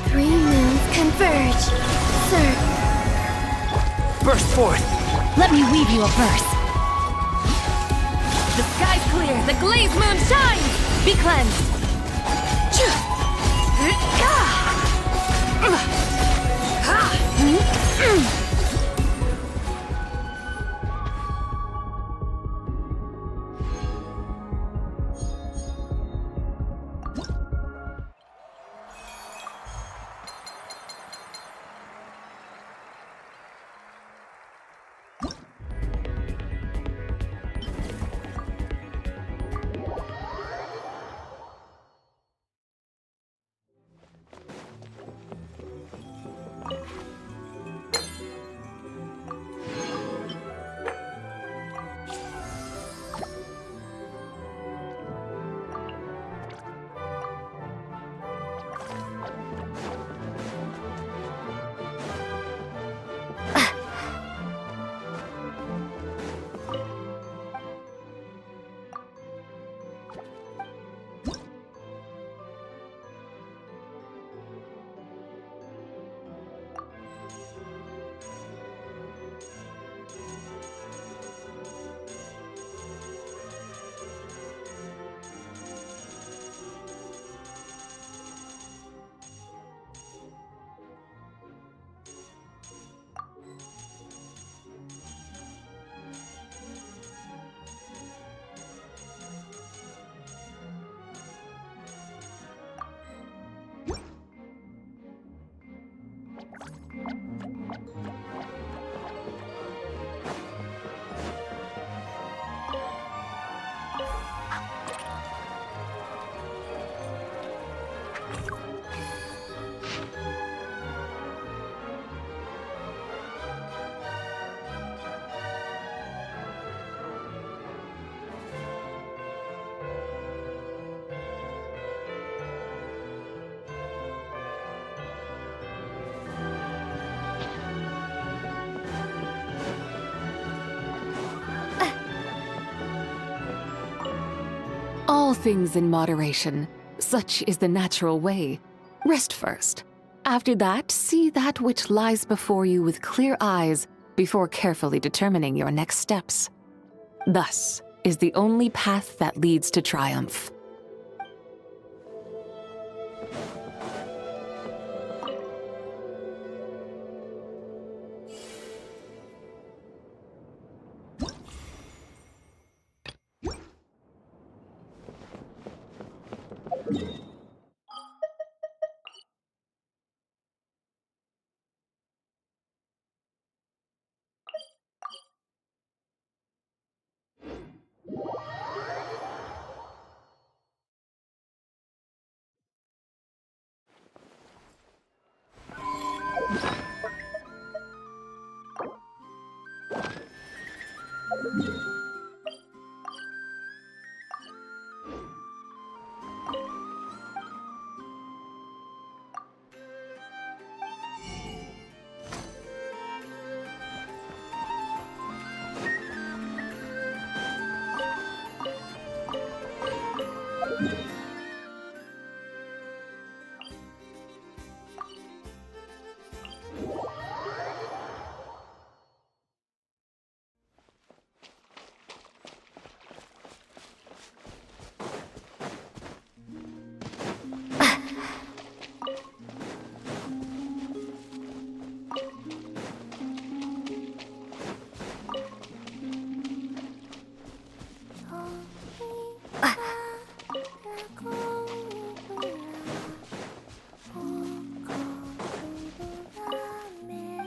Three moons converge. Sir, Burst forth. Let me weave you a verse. The sky's clear, the glazed moon shines! Be cleansed! All things in moderation. Such is the natural way. Rest first. After that, see that which lies before you with clear eyes before carefully determining your next steps. Thus is the only path that leads to triumph.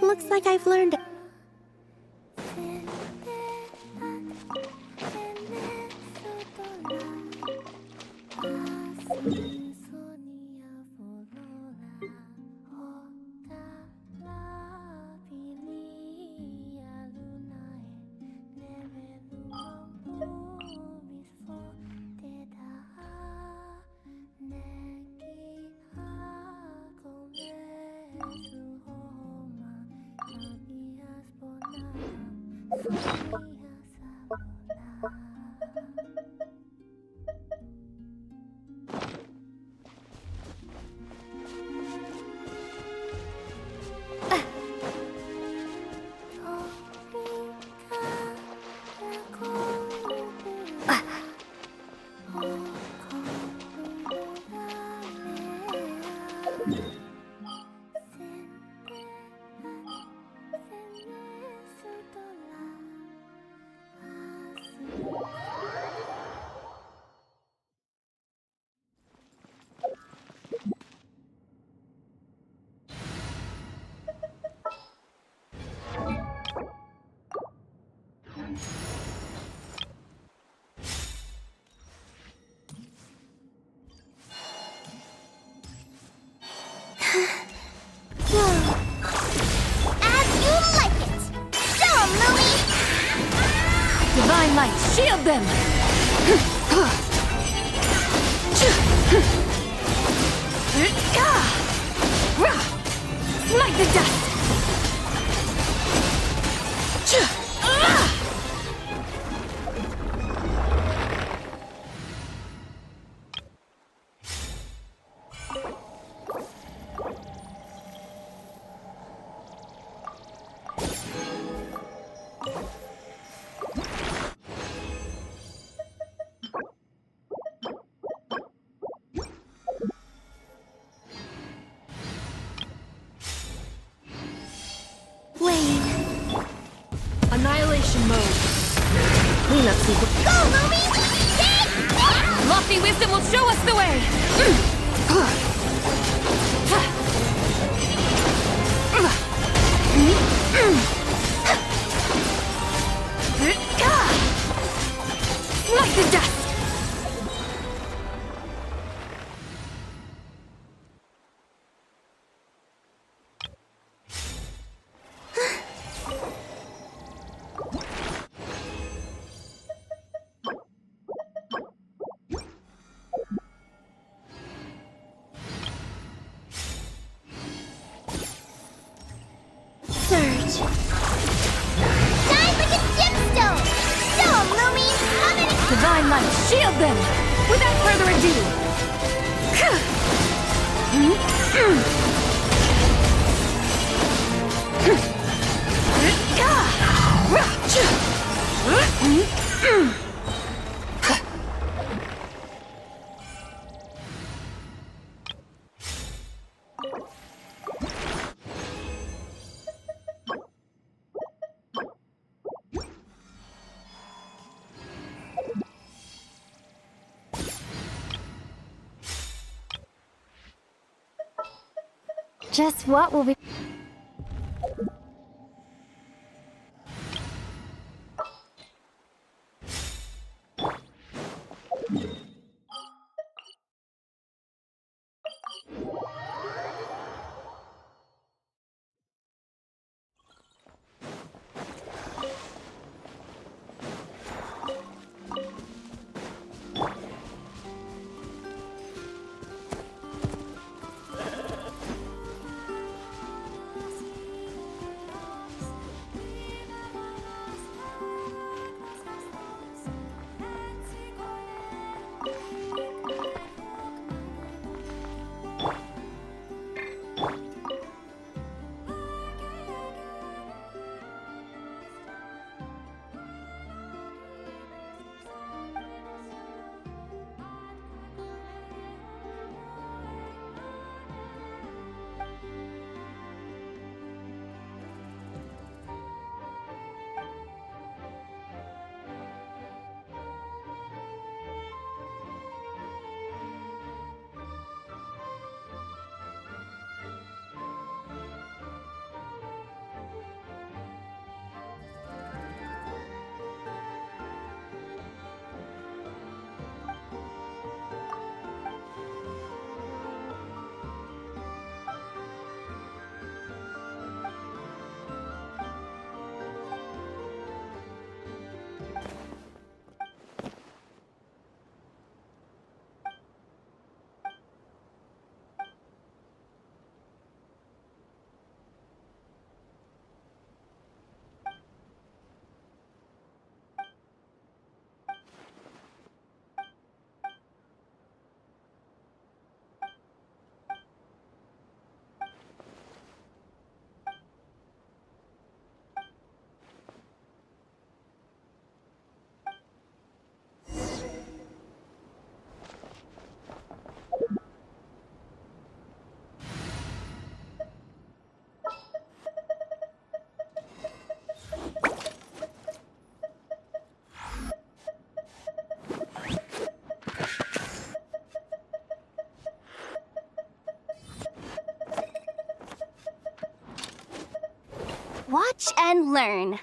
Looks like I've learned. Divine light, shield them! Smite the dust! Annihilation mode. Clean up sequence. Go, Lumi! Lofty wisdom will show us the way! Smite the dust! Surge. Shine like a gemstone! Show 'em, Lumi! How many Divine light, shield them! Without further ado! Just what will we... Watch and learn.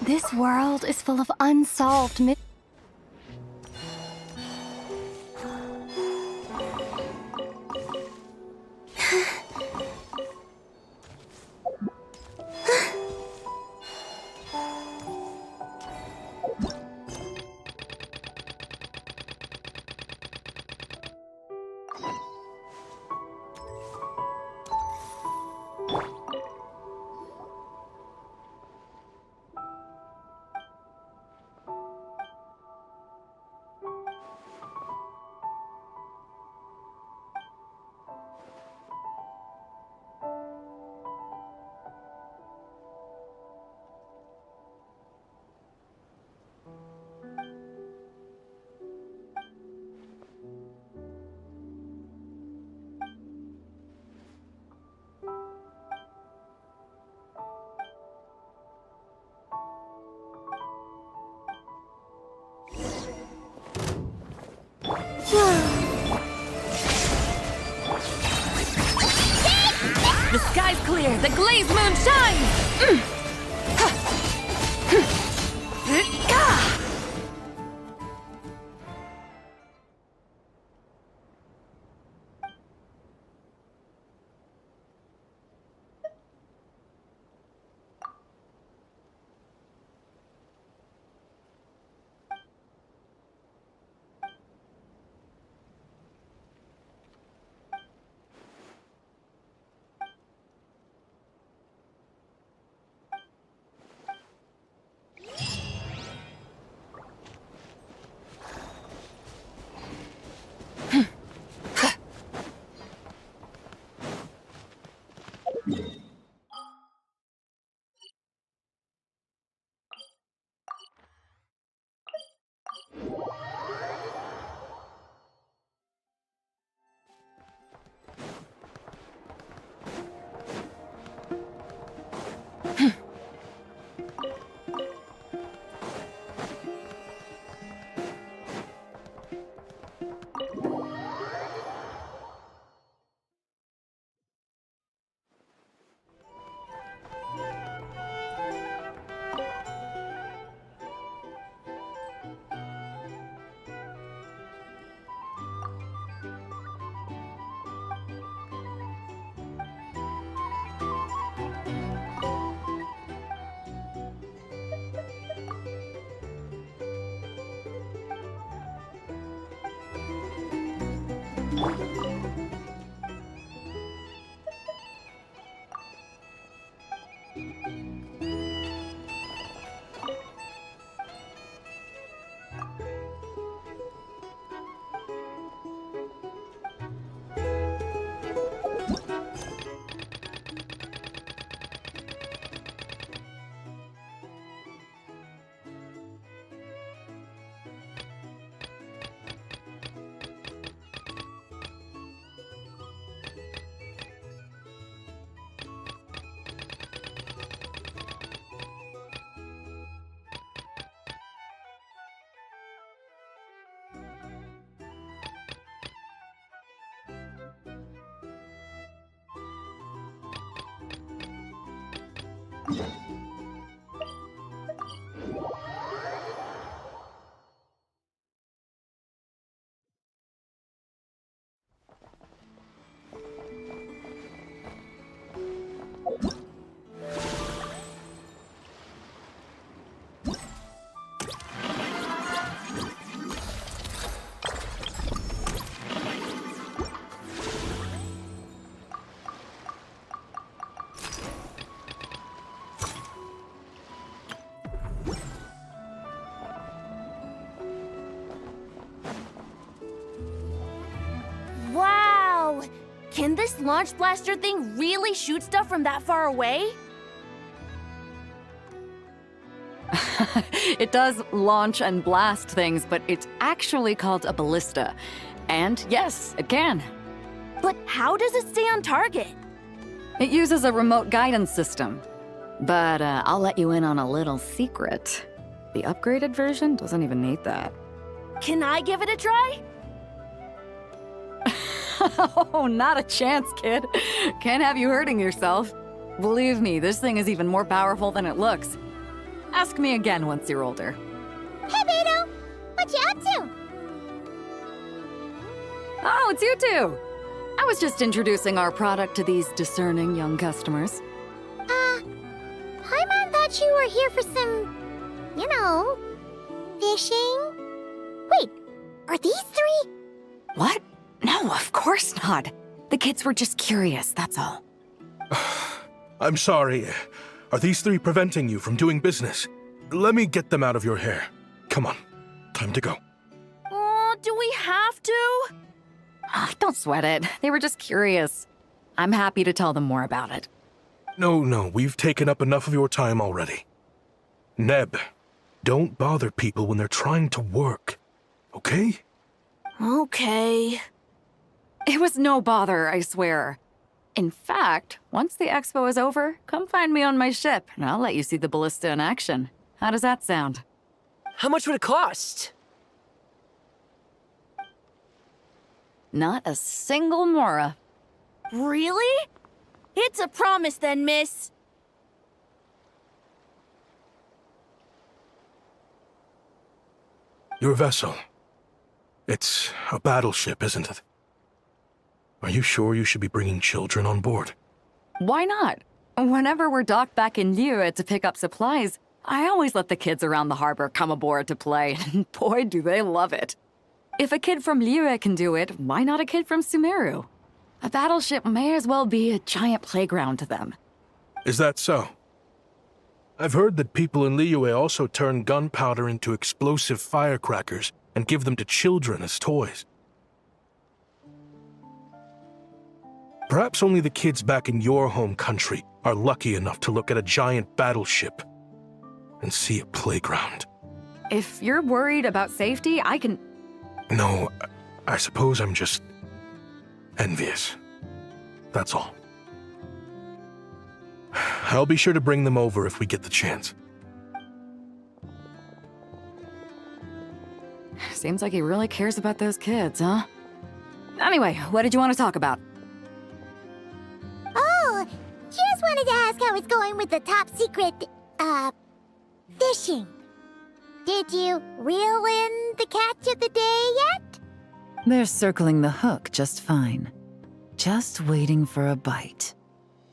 This world is full of unsolved mysteries. The sky's clear, the glazed moon shines! Can this launch blaster thing really shoot stuff from that far away? It does launch and blast things, but it's actually called a ballista. And yes, it can. But how does it stay on target? It uses a remote guidance system. But I'll let you in on a little secret. The upgraded version doesn't even need that. Can I give it a try? Oh, not a chance, kid. Can't have you hurting yourself. Believe me, this thing is even more powerful than it looks. Ask me again once you're older. Hey, Beto! What you up to? Oh, it's you two! I was just introducing our product to these discerning young customers. Paimon thought you were here for some, fishing? Wait, are these three? What? No, of course not. The kids were just curious, that's all. I'm sorry. Are these three preventing you from doing business? Let me get them out of your hair. Come on. Time to go. Oh, do we have to? Ah, don't sweat it. They were just curious. I'm happy to tell them more about it. No, we've taken up enough of your time already. Neb, don't bother people when they're trying to work, okay? Okay. It was no bother, I swear. In fact, once the expo is over, come find me on my ship, and I'll let you see the ballista in action. How does that sound? How much would it cost? Not a single mora. Really? It's a promise then, miss. Your vessel. It's a battleship, isn't it? Are you sure you should be bringing children on board? Why not? Whenever we're docked back in Liyue to pick up supplies, I always let the kids around the harbor come aboard to play, and boy, do they love it. If a kid from Liyue can do it, why not a kid from Sumeru? A battleship may as well be a giant playground to them. Is that so? I've heard that people in Liyue also turn gunpowder into explosive firecrackers and give them to children as toys. Perhaps only the kids back in your home country are lucky enough to look at a giant battleship and see a playground. If you're worried about safety, I can... No, I suppose I'm just envious. That's all. I'll be sure to bring them over if we get the chance. Seems like he really cares about those kids, huh? Anyway, what did you want to talk about? Oh, just wanted to ask how it's going with the top secret, fishing. Did you reel in the catch of the day yet? They're circling the hook just fine. Just waiting for a bite.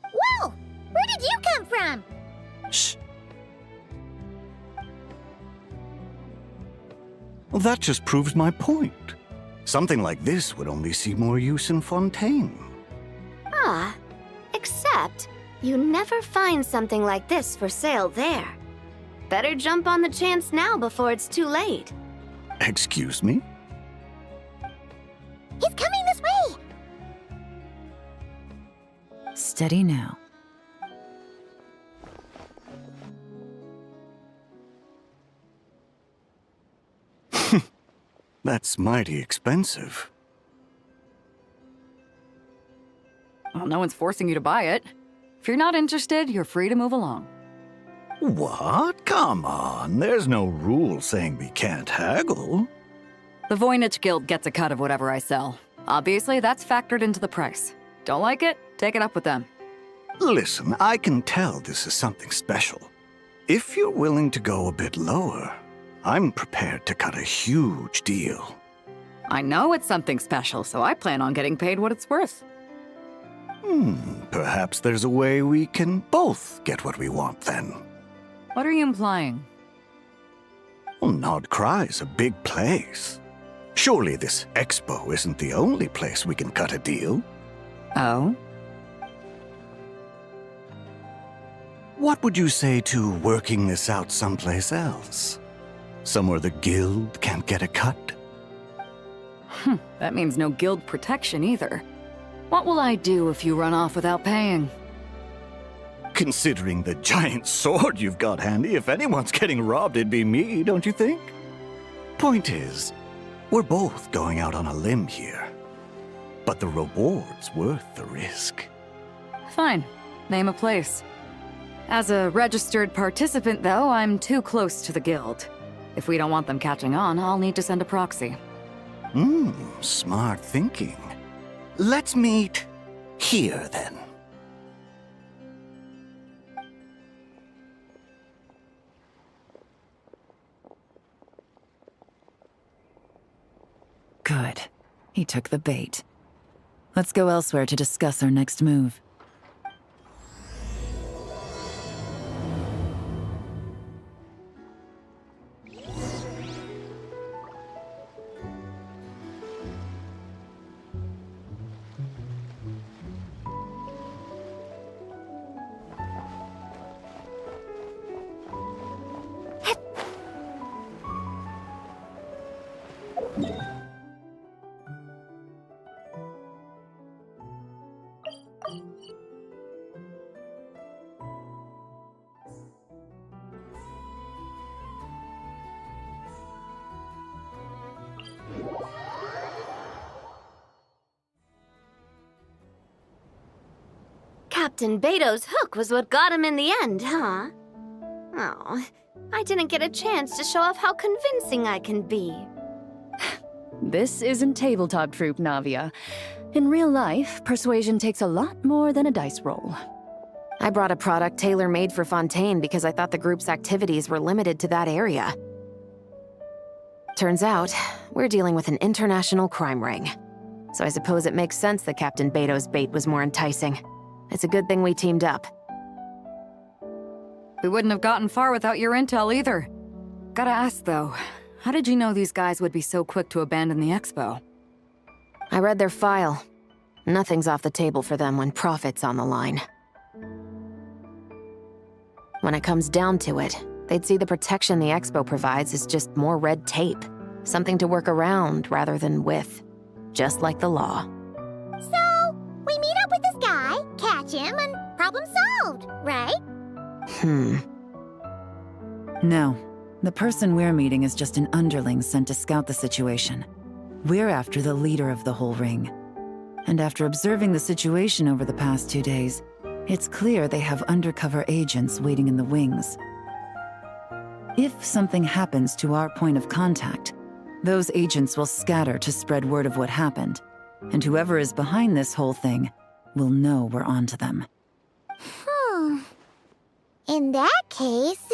Whoa! Where did you come from? Shh. Well, that just proves my point. Something like this would only see more use in Fontaine. Ah, except you never find something like this for sale there. Better jump on the chance now before it's too late. Excuse me? He's coming this way! Steady now. That's mighty expensive. Well, no one's forcing you to buy it. If you're not interested, you're free to move along. What? Come on, there's no rule saying we can't haggle. The Voynich Guild gets a cut of whatever I sell. Obviously, that's factored into the price. Don't like it? Take it up with them. Listen, I can tell this is something special. If you're willing to go a bit lower, I'm prepared to cut a huge deal. I know it's something special, so I plan on getting paid what it's worth. Perhaps there's a way we can both get what we want then. What are you implying? Well, Nod Cry's a big place. Surely this expo isn't the only place we can cut a deal. Oh? What would you say to working this out someplace else? Somewhere the guild can't get a cut? That means no guild protection either. What will I do if you run off without paying? Considering the giant sword you've got handy, if anyone's getting robbed, it'd be me, don't you think? Point is, we're both going out on a limb here. But the reward's worth the risk. Fine. Name a place. As a registered participant, though, I'm too close to the guild. If we don't want them catching on, I'll need to send a proxy. Smart thinking. Let's meet here, then. Good. He took the bait. Let's go elsewhere to discuss our next move. Captain Beto's hook was what got him in the end, huh? Oh, I didn't get a chance to show off how convincing I can be. This isn't tabletop troop, Navia. In real life, persuasion takes a lot more than a dice roll. I brought a product tailor-made for Fontaine because I thought the group's activities were limited to that area. Turns out, we're dealing with an international crime ring. So I suppose it makes sense that Captain Beto's bait was more enticing. It's a good thing we teamed up. We wouldn't have gotten far without your intel either. Gotta ask though, how did you know these guys would be so quick to abandon the expo? I read their file. Nothing's off the table for them when profit's on the line. When it comes down to it, they'd see the protection the expo provides as just more red tape. Something to work around rather than with. Just like the law. So, we meet up with this guy, catch him, and problem solved, right? No. The person we're meeting is just an underling sent to scout the situation. We're after the leader of the whole ring. And after observing the situation over the past 2 days, it's clear they have undercover agents waiting in the wings. If something happens to our point of contact, those agents will scatter to spread word of what happened, and whoever is behind this whole thing will know we're onto them. In that case...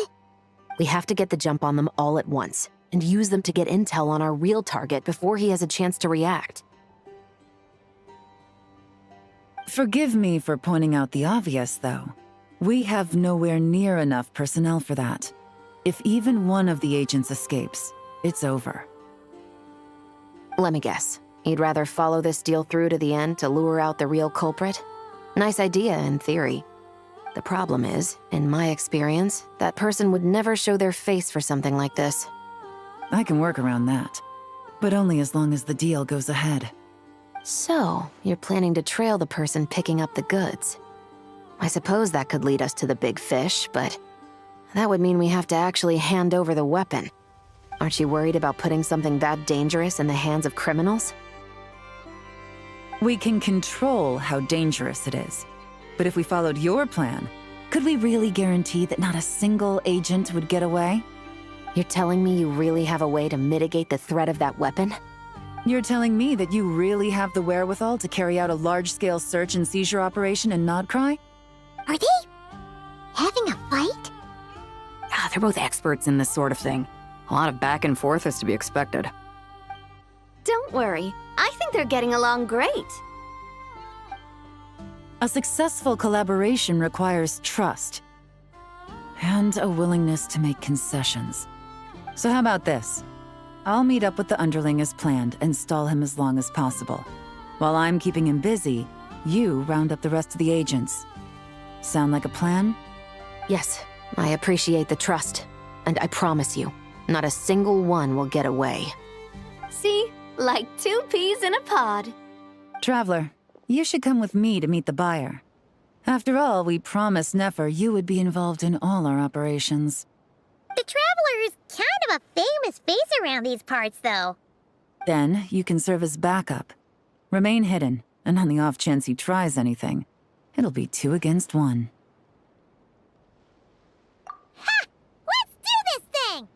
We have to get the jump on them all at once, and use them to get intel on our real target before he has a chance to react. Forgive me for pointing out the obvious, though. We have nowhere near enough personnel for that. If even one of the agents escapes, it's over. Let me guess. You'd rather follow this deal through to the end to lure out the real culprit? Nice idea, in theory. The problem is, in my experience, that person would never show their face for something like this. I can work around that, but only as long as the deal goes ahead. So, you're planning to trail the person picking up the goods. I suppose that could lead us to the big fish, but that would mean we have to actually hand over the weapon. Aren't you worried about putting something that dangerous in the hands of criminals? We can control how dangerous it is. But if we followed your plan, could we really guarantee that not a single agent would get away? You're telling me you really have a way to mitigate the threat of that weapon? You're telling me that you really have the wherewithal to carry out a large-scale search and seizure operation in Nodcry? Are they having a fight? They're both experts in this sort of thing. A lot of back and forth is to be expected. Don't worry, I think they're getting along great. A successful collaboration requires trust and a willingness to make concessions. So how about this? I'll meet up with the underling as planned and stall him as long as possible. While I'm keeping him busy, you round up the rest of the agents. Sound like a plan? Yes, I appreciate the trust. And I promise you, not a single one will get away. See? Like 2 peas in a pod. Traveler, You should come with me to meet the buyer. After all, we promised Nefer you would be involved in all our operations. The Traveler is kind of a famous face around these parts, though. Then you can serve as backup. Remain hidden, and on the off chance he tries anything, it'll be 2 against 1. Ha! Let's do this thing!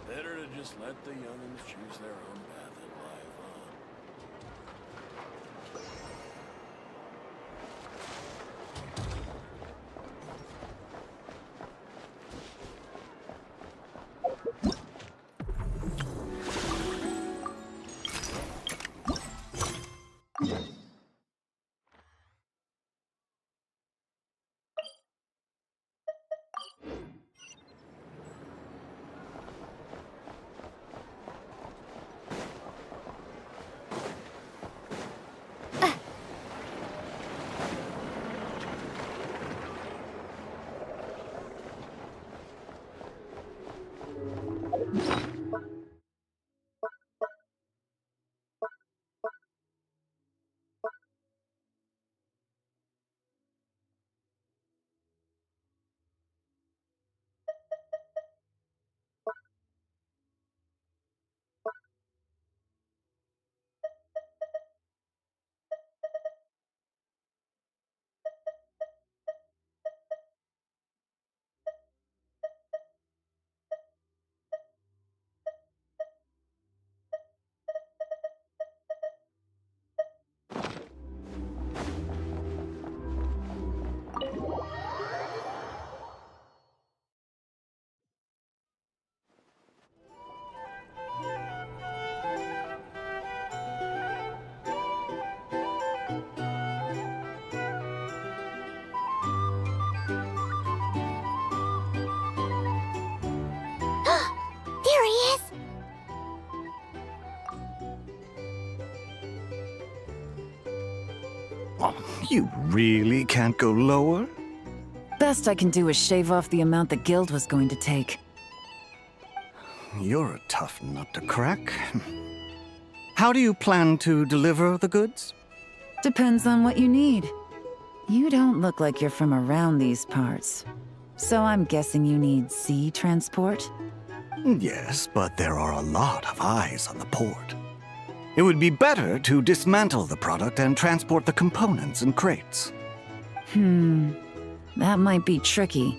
Better to just let the young'uns choose their own path in life, huh? There he is! Oh, you really can't go lower? Best I can do is shave off the amount the guild was going to take. You're a tough nut to crack. How do you plan to deliver the goods? Depends on what you need. You don't look like you're from around these parts. So I'm guessing you need sea transport? Yes, but there are a lot of eyes on the port. It would be better to dismantle the product and transport the components in crates. That might be tricky.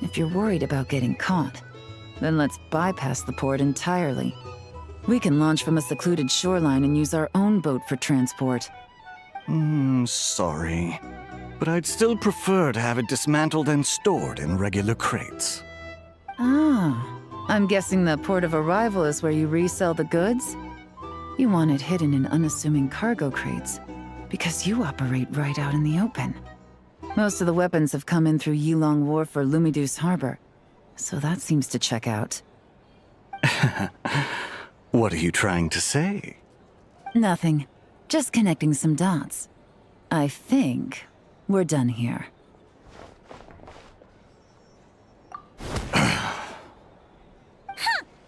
If you're worried about getting caught, then let's bypass the port entirely. We can launch from a secluded shoreline and use our own boat for transport. Sorry. But I'd still prefer to have it dismantled and stored in regular crates. Ah, I'm guessing the port of arrival is where you resell the goods? You want it hidden in unassuming cargo crates, because you operate right out in the open. Most of the weapons have come in through Yilong Wharf or Lumiduce Harbor, so that seems to check out. What are you trying to say? Nothing. Just connecting some dots. I think we're done here.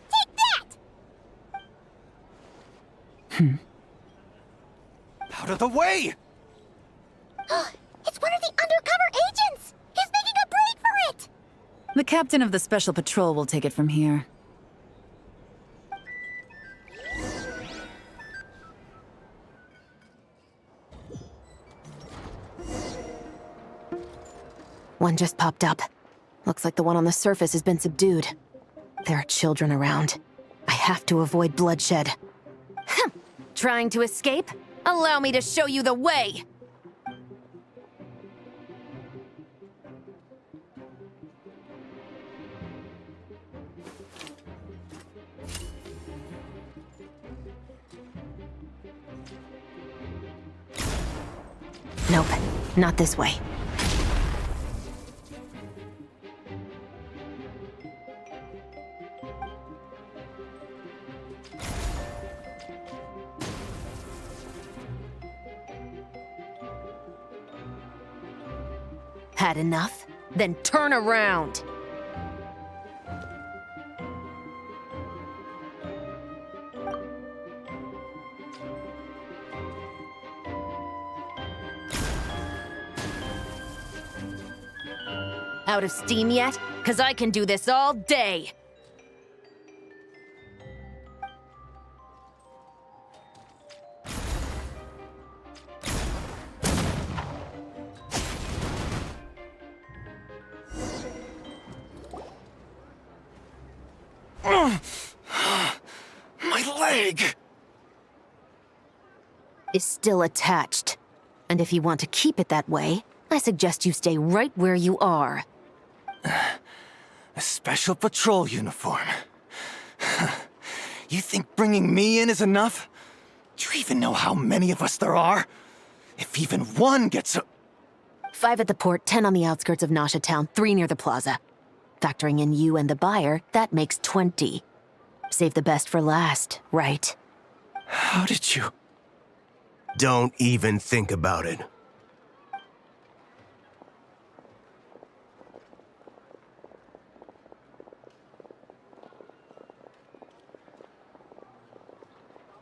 Take that! Out of the way! It's one of the undercover agents! He's making a break for it! The captain of the Special Patrol will take it from here. One just popped up. Looks like the one on the surface has been subdued. There are children around. I have to avoid bloodshed. Trying to escape? Allow me to show you the way! Nope, not this way. Had enough? Then turn around! Out of steam yet? 'Cause I can do this all day! My leg! Is still attached. And if you want to keep it that way, I suggest you stay right where you are. A special patrol uniform. You think bringing me in is enough? Do you even know how many of us there are? If even one gets a... 5 at the port, 10 on the outskirts of Nasha Town, 3 near the plaza. Factoring in you and the buyer, that makes 20. Save the best for last, right? How did you... Don't even think about it.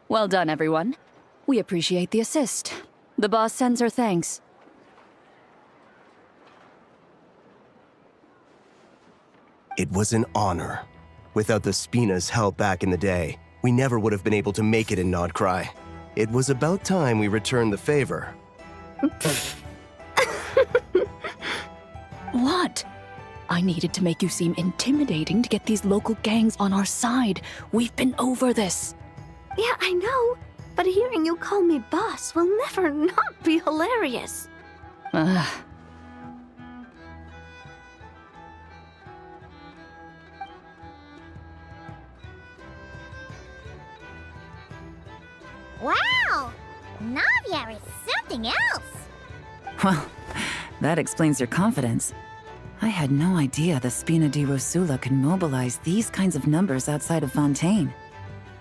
Well done, everyone. We appreciate the assist. The boss sends her thanks. It was an honor. Without the Spina's help back in the day, we never would have been able to make it in Nodcry. It was about time we returned the favor. What? I needed to make you seem intimidating to get these local gangs on our side. We've been over this. Yeah, I know. But hearing you call me boss will never not be hilarious. Wow! Navia is something else! Well, that explains your confidence. I had no idea the Spina di Rosula could mobilize these kinds of numbers outside of Fontaine.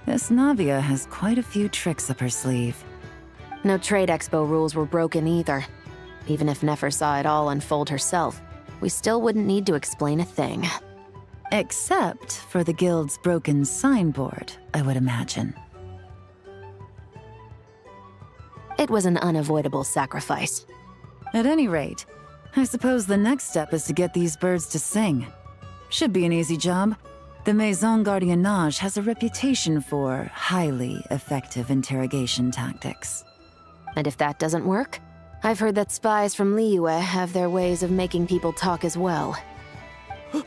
This Navia has quite a few tricks up her sleeve. No trade expo rules were broken either. Even if Nefer saw it all unfold herself, we still wouldn't need to explain a thing. Except for the guild's broken signboard, I would imagine. It was an unavoidable sacrifice. At any rate, I suppose the next step is to get these birds to sing. Should be an easy job. The Maison Gardiennage has a reputation for highly effective interrogation tactics. And if that doesn't work, I've heard that spies from Liyue have their ways of making people talk as well. Yes,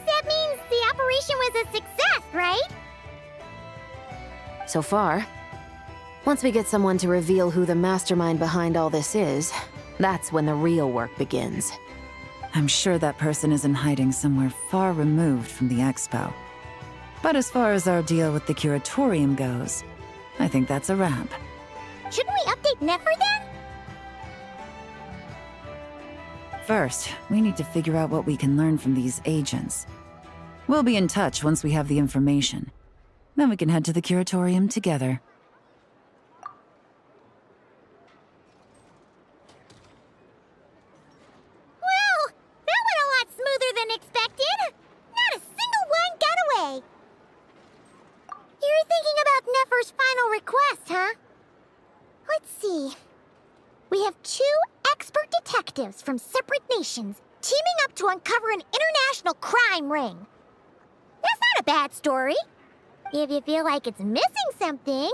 that means the operation was a success, right? So far. Once we get someone to reveal who the mastermind behind all this is, that's when the real work begins. I'm sure that person is in hiding somewhere far removed from the expo. But as far as our deal with the curatorium goes, I think that's a wrap. Shouldn't we update Nefer then? First, we need to figure out what we can learn from these agents. We'll be in touch once we have the information. Then we can head to the curatorium together. Well, that went a lot smoother than expected. Not a single one got away. You're thinking about Nefer's final request, huh? Let's see. We have 2 expert detectives from separate nations teaming up to uncover an international crime ring. That's not a bad story. If you feel like it's missing something,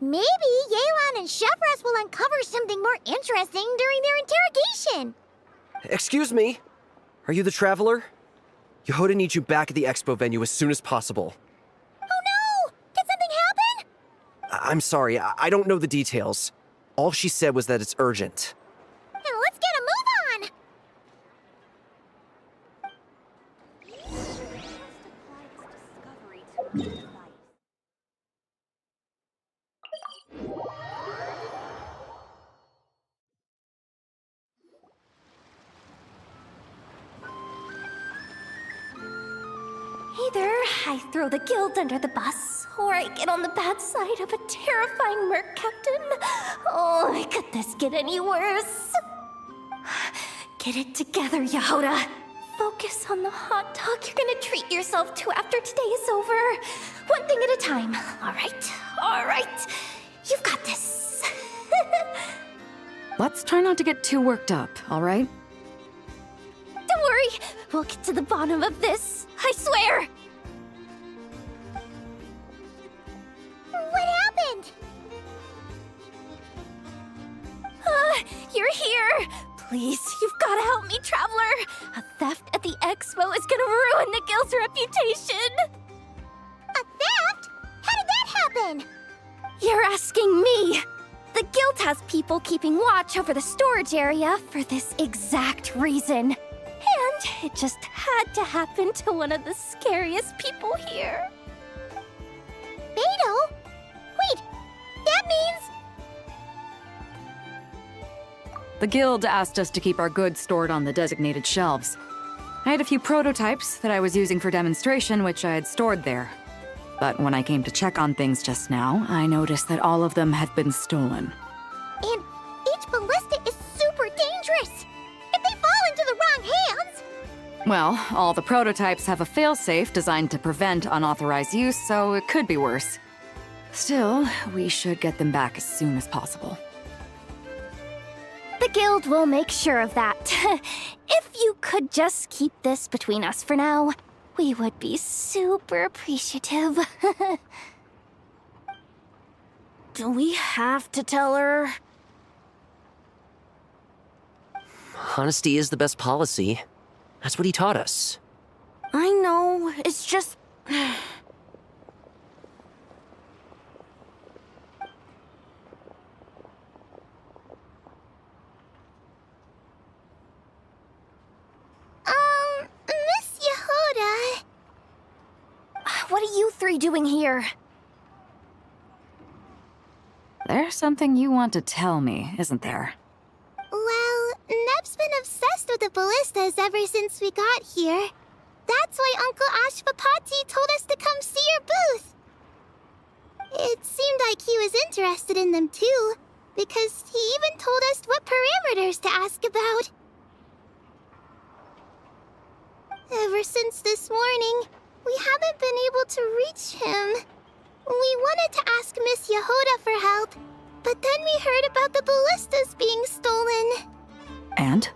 maybe Yelan and Chevros will uncover something more interesting during their interrogation. Excuse me? Are you the Traveler? Yehoda needs you back at the expo venue as soon as possible. Oh no! Did something happen? I'm sorry, I don't know the details. All she said was that it's urgent. Now let's get a move on! Either I throw the guild under the bus, or I get on the bad side of a terrifying merc captain. Oh, could this get any worse? Get it together, Yehoda. Focus on the hot dog you're gonna treat yourself to after today is over. One thing at a time, all right? All right. You've got this. Let's try not to get too worked up, all right? Don't worry, we'll get to the bottom of this. I swear. What happened? You're here. Please, you've got to help me, Traveler. A theft at the expo is gonna ruin the guild's reputation. A theft? How did that happen? You're asking me. The guild has people keeping watch over the storage area for this exact reason. And it just had to happen to one of the scariest people here. Beidou? Wait, that means... The guild asked us to keep our goods stored on the designated shelves. I had a few prototypes that I was using for demonstration, which I had stored there. But when I came to check on things just now, I noticed that all of them had been stolen. And each ballista is super dangerous! If they fall into the wrong hands... Well, all the prototypes have a failsafe designed to prevent unauthorized use, so it could be worse. Still, we should get them back as soon as possible. The guild will make sure of that. If you could just keep this between us for now, we would be super appreciative. Do we have to tell her? Honesty is the best policy. That's what he taught us. I know, it's just... Miss Yehoda... What are you three doing here? There's something you want to tell me, isn't there? Well, Neb's been obsessed with the ballistas ever since we got here. That's why Uncle Ashvapati told us to come see your booth. It seemed like he was interested in them too, because he even told us what parameters to ask about. Ever since this morning, we haven't been able to reach him. We wanted to ask Miss Yehoda for help, but then we heard about the ballistas being stolen. And?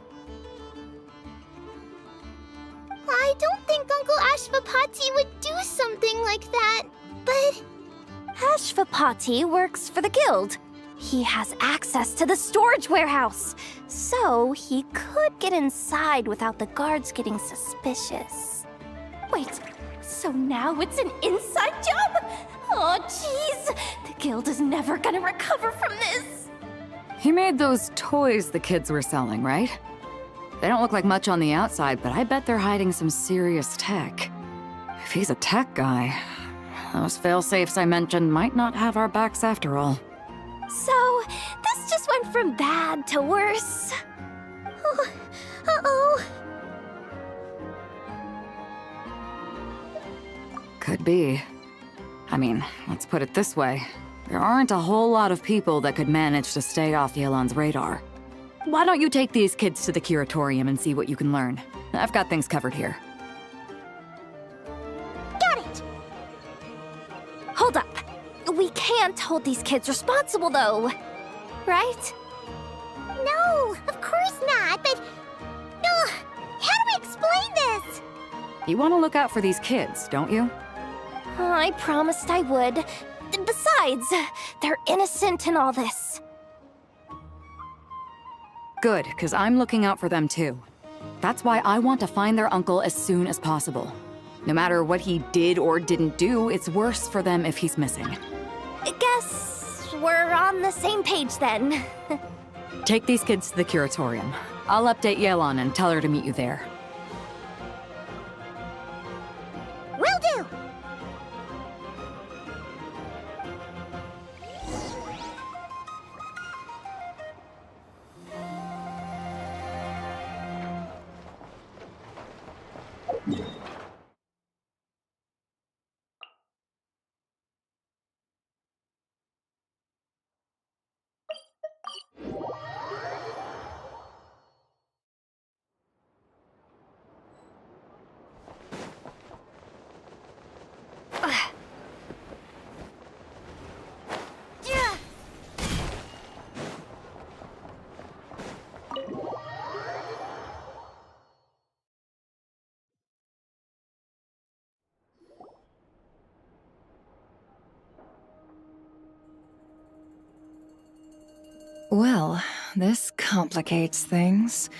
I don't think Uncle Ashvapati would do something like that, but... Ashvapati works for the guild. He has access to the storage warehouse, so he could get inside without the guards getting suspicious. Wait, so now it's an inside job? Oh, jeez! The guild is never gonna recover from this! He made those toys the kids were selling, right? They don't look like much on the outside, but I bet they're hiding some serious tech. If he's a tech guy, those failsafes I mentioned might not have our backs after all. So, this just went from bad to worse. Oh, uh-oh. Could be. I mean, let's put it this way. There aren't a whole lot of people that could manage to stay off Yelan's radar. Why don't you take these kids to the curatorium and see what you can learn? I've got things covered here. Got it! Hold up. We can't hold these kids responsible, though. Right? No, of course not, but... how do we explain this? You want to look out for these kids, don't you? I promised I would. Besides, they're innocent in all this. Good, because I'm looking out for them too. That's why I want to find their uncle as soon as possible. No matter what he did or didn't do, it's worse for them if he's missing. Guess we're on the same page then. Take these kids to the curatorium. I'll update Yelan and tell her to meet you there. Will do! Well, this complicates things.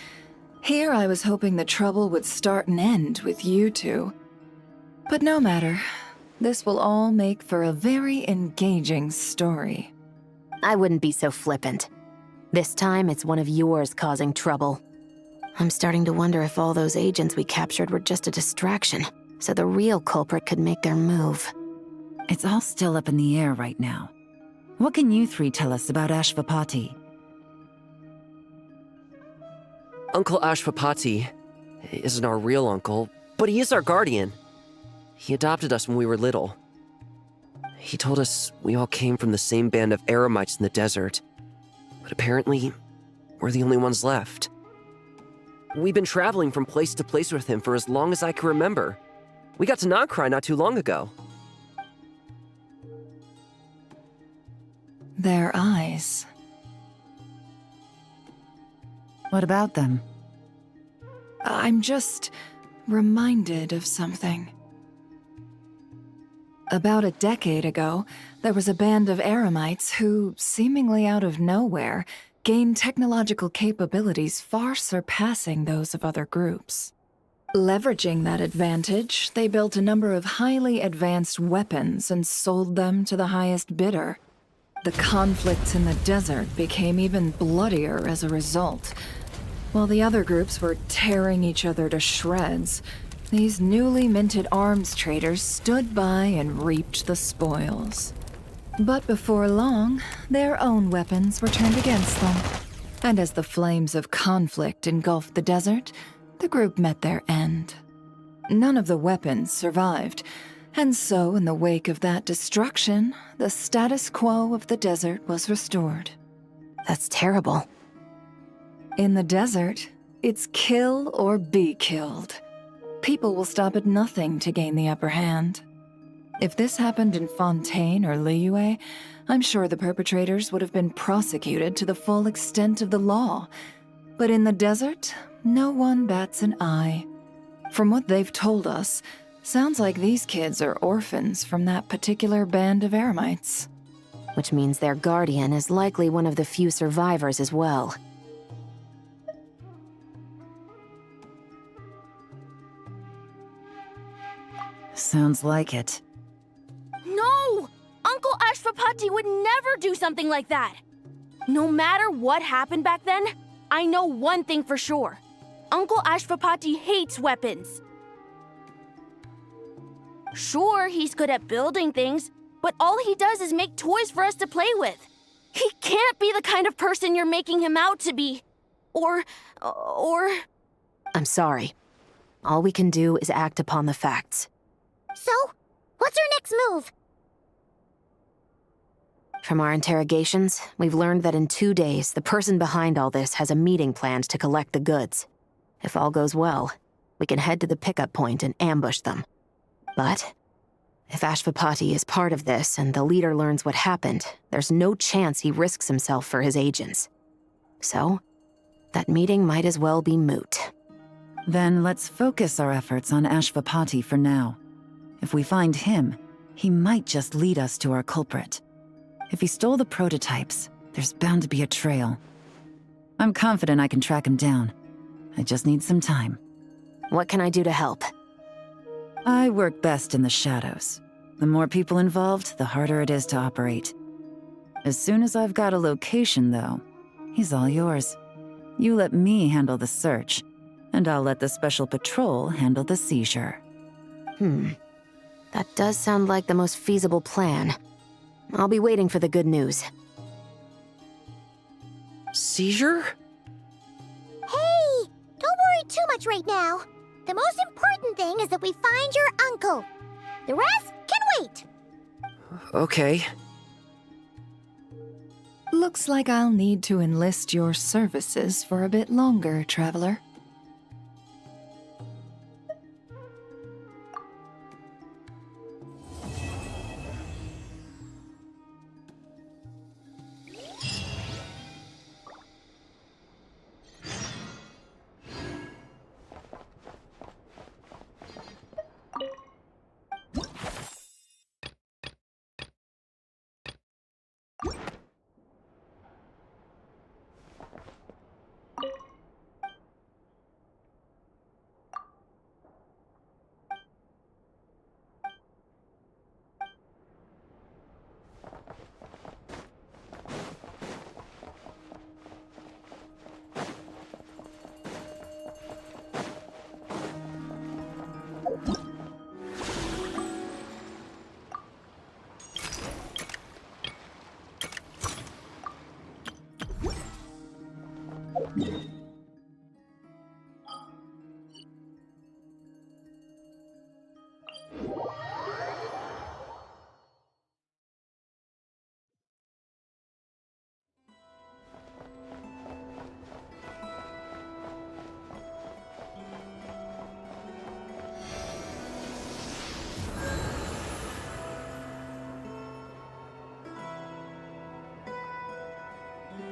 Here I was hoping the trouble would start and end with you two. But no matter. This will all make for a very engaging story. I wouldn't be so flippant. This time, it's one of yours causing trouble. I'm starting to wonder if all those agents we captured were just a distraction, so the real culprit could make their move. It's all still up in the air right now. What can you three tell us about Ashvapati? Uncle Ashvapati isn't our real uncle, but he is our guardian. He adopted us when we were little. He told us we all came from the same band of eremites in the desert, but apparently, we're the only ones left. We've been traveling from place to place with him for as long as I can remember. We got to Nagcry not too long ago. Their eyes. What about them? I'm just reminded of something. About a decade ago, there was a band of eremites who, seemingly out of nowhere, gained technological capabilities far surpassing those of other groups. Leveraging that advantage, they built a number of highly advanced weapons and sold them to the highest bidder. The conflicts in the desert became even bloodier as a result. While the other groups were tearing each other to shreds, these newly minted arms traders stood by and reaped the spoils. But before long, their own weapons were turned against them. And as the flames of conflict engulfed the desert, the group met their end. None of the weapons survived, and so in the wake of that destruction, the status quo of the desert was restored. That's terrible. In the desert, it's kill or be killed. People will stop at nothing to gain the upper hand. If this happened in Fontaine or Liyue, I'm sure the perpetrators would have been prosecuted to the full extent of the law. But in the desert, no one bats an eye. From what they've told us, sounds like these kids are orphans from that particular band of eremites. Which means their guardian is likely one of the few survivors as well. Sounds like it. No! Uncle Ashvapati would never do something like that! No matter what happened back then, I know one thing for sure. Uncle Ashvapati hates weapons. Sure, he's good at building things, but all he does is make toys for us to play with. He can't be the kind of person you're making him out to be. Or... I'm sorry. All we can do is act upon the facts. So, what's our next move? From our interrogations, we've learned that in 2 days, the person behind all this has a meeting planned to collect the goods. If all goes well, we can head to the pickup point and ambush them. But if Ashvapati is part of this and the leader learns what happened, there's no chance he risks himself for his agents. So, that meeting might as well be moot. Then let's focus our efforts on Ashvapati for now. If we find him, he might just lead us to our culprit. If he stole the prototypes, there's bound to be a trail. I'm confident I can track him down. I just need some time. What can I do to help? I work best in the shadows. The more people involved, the harder it is to operate. As soon as I've got a location, though, he's all yours. You let me handle the search, and I'll let the special patrol handle the seizure. That does sound like the most feasible plan. I'll be waiting for the good news. Seizure? Hey! Don't worry too much right now. The most important thing is that we find your uncle. The rest can wait. Okay. Looks like I'll need to enlist your services for a bit longer, Traveler.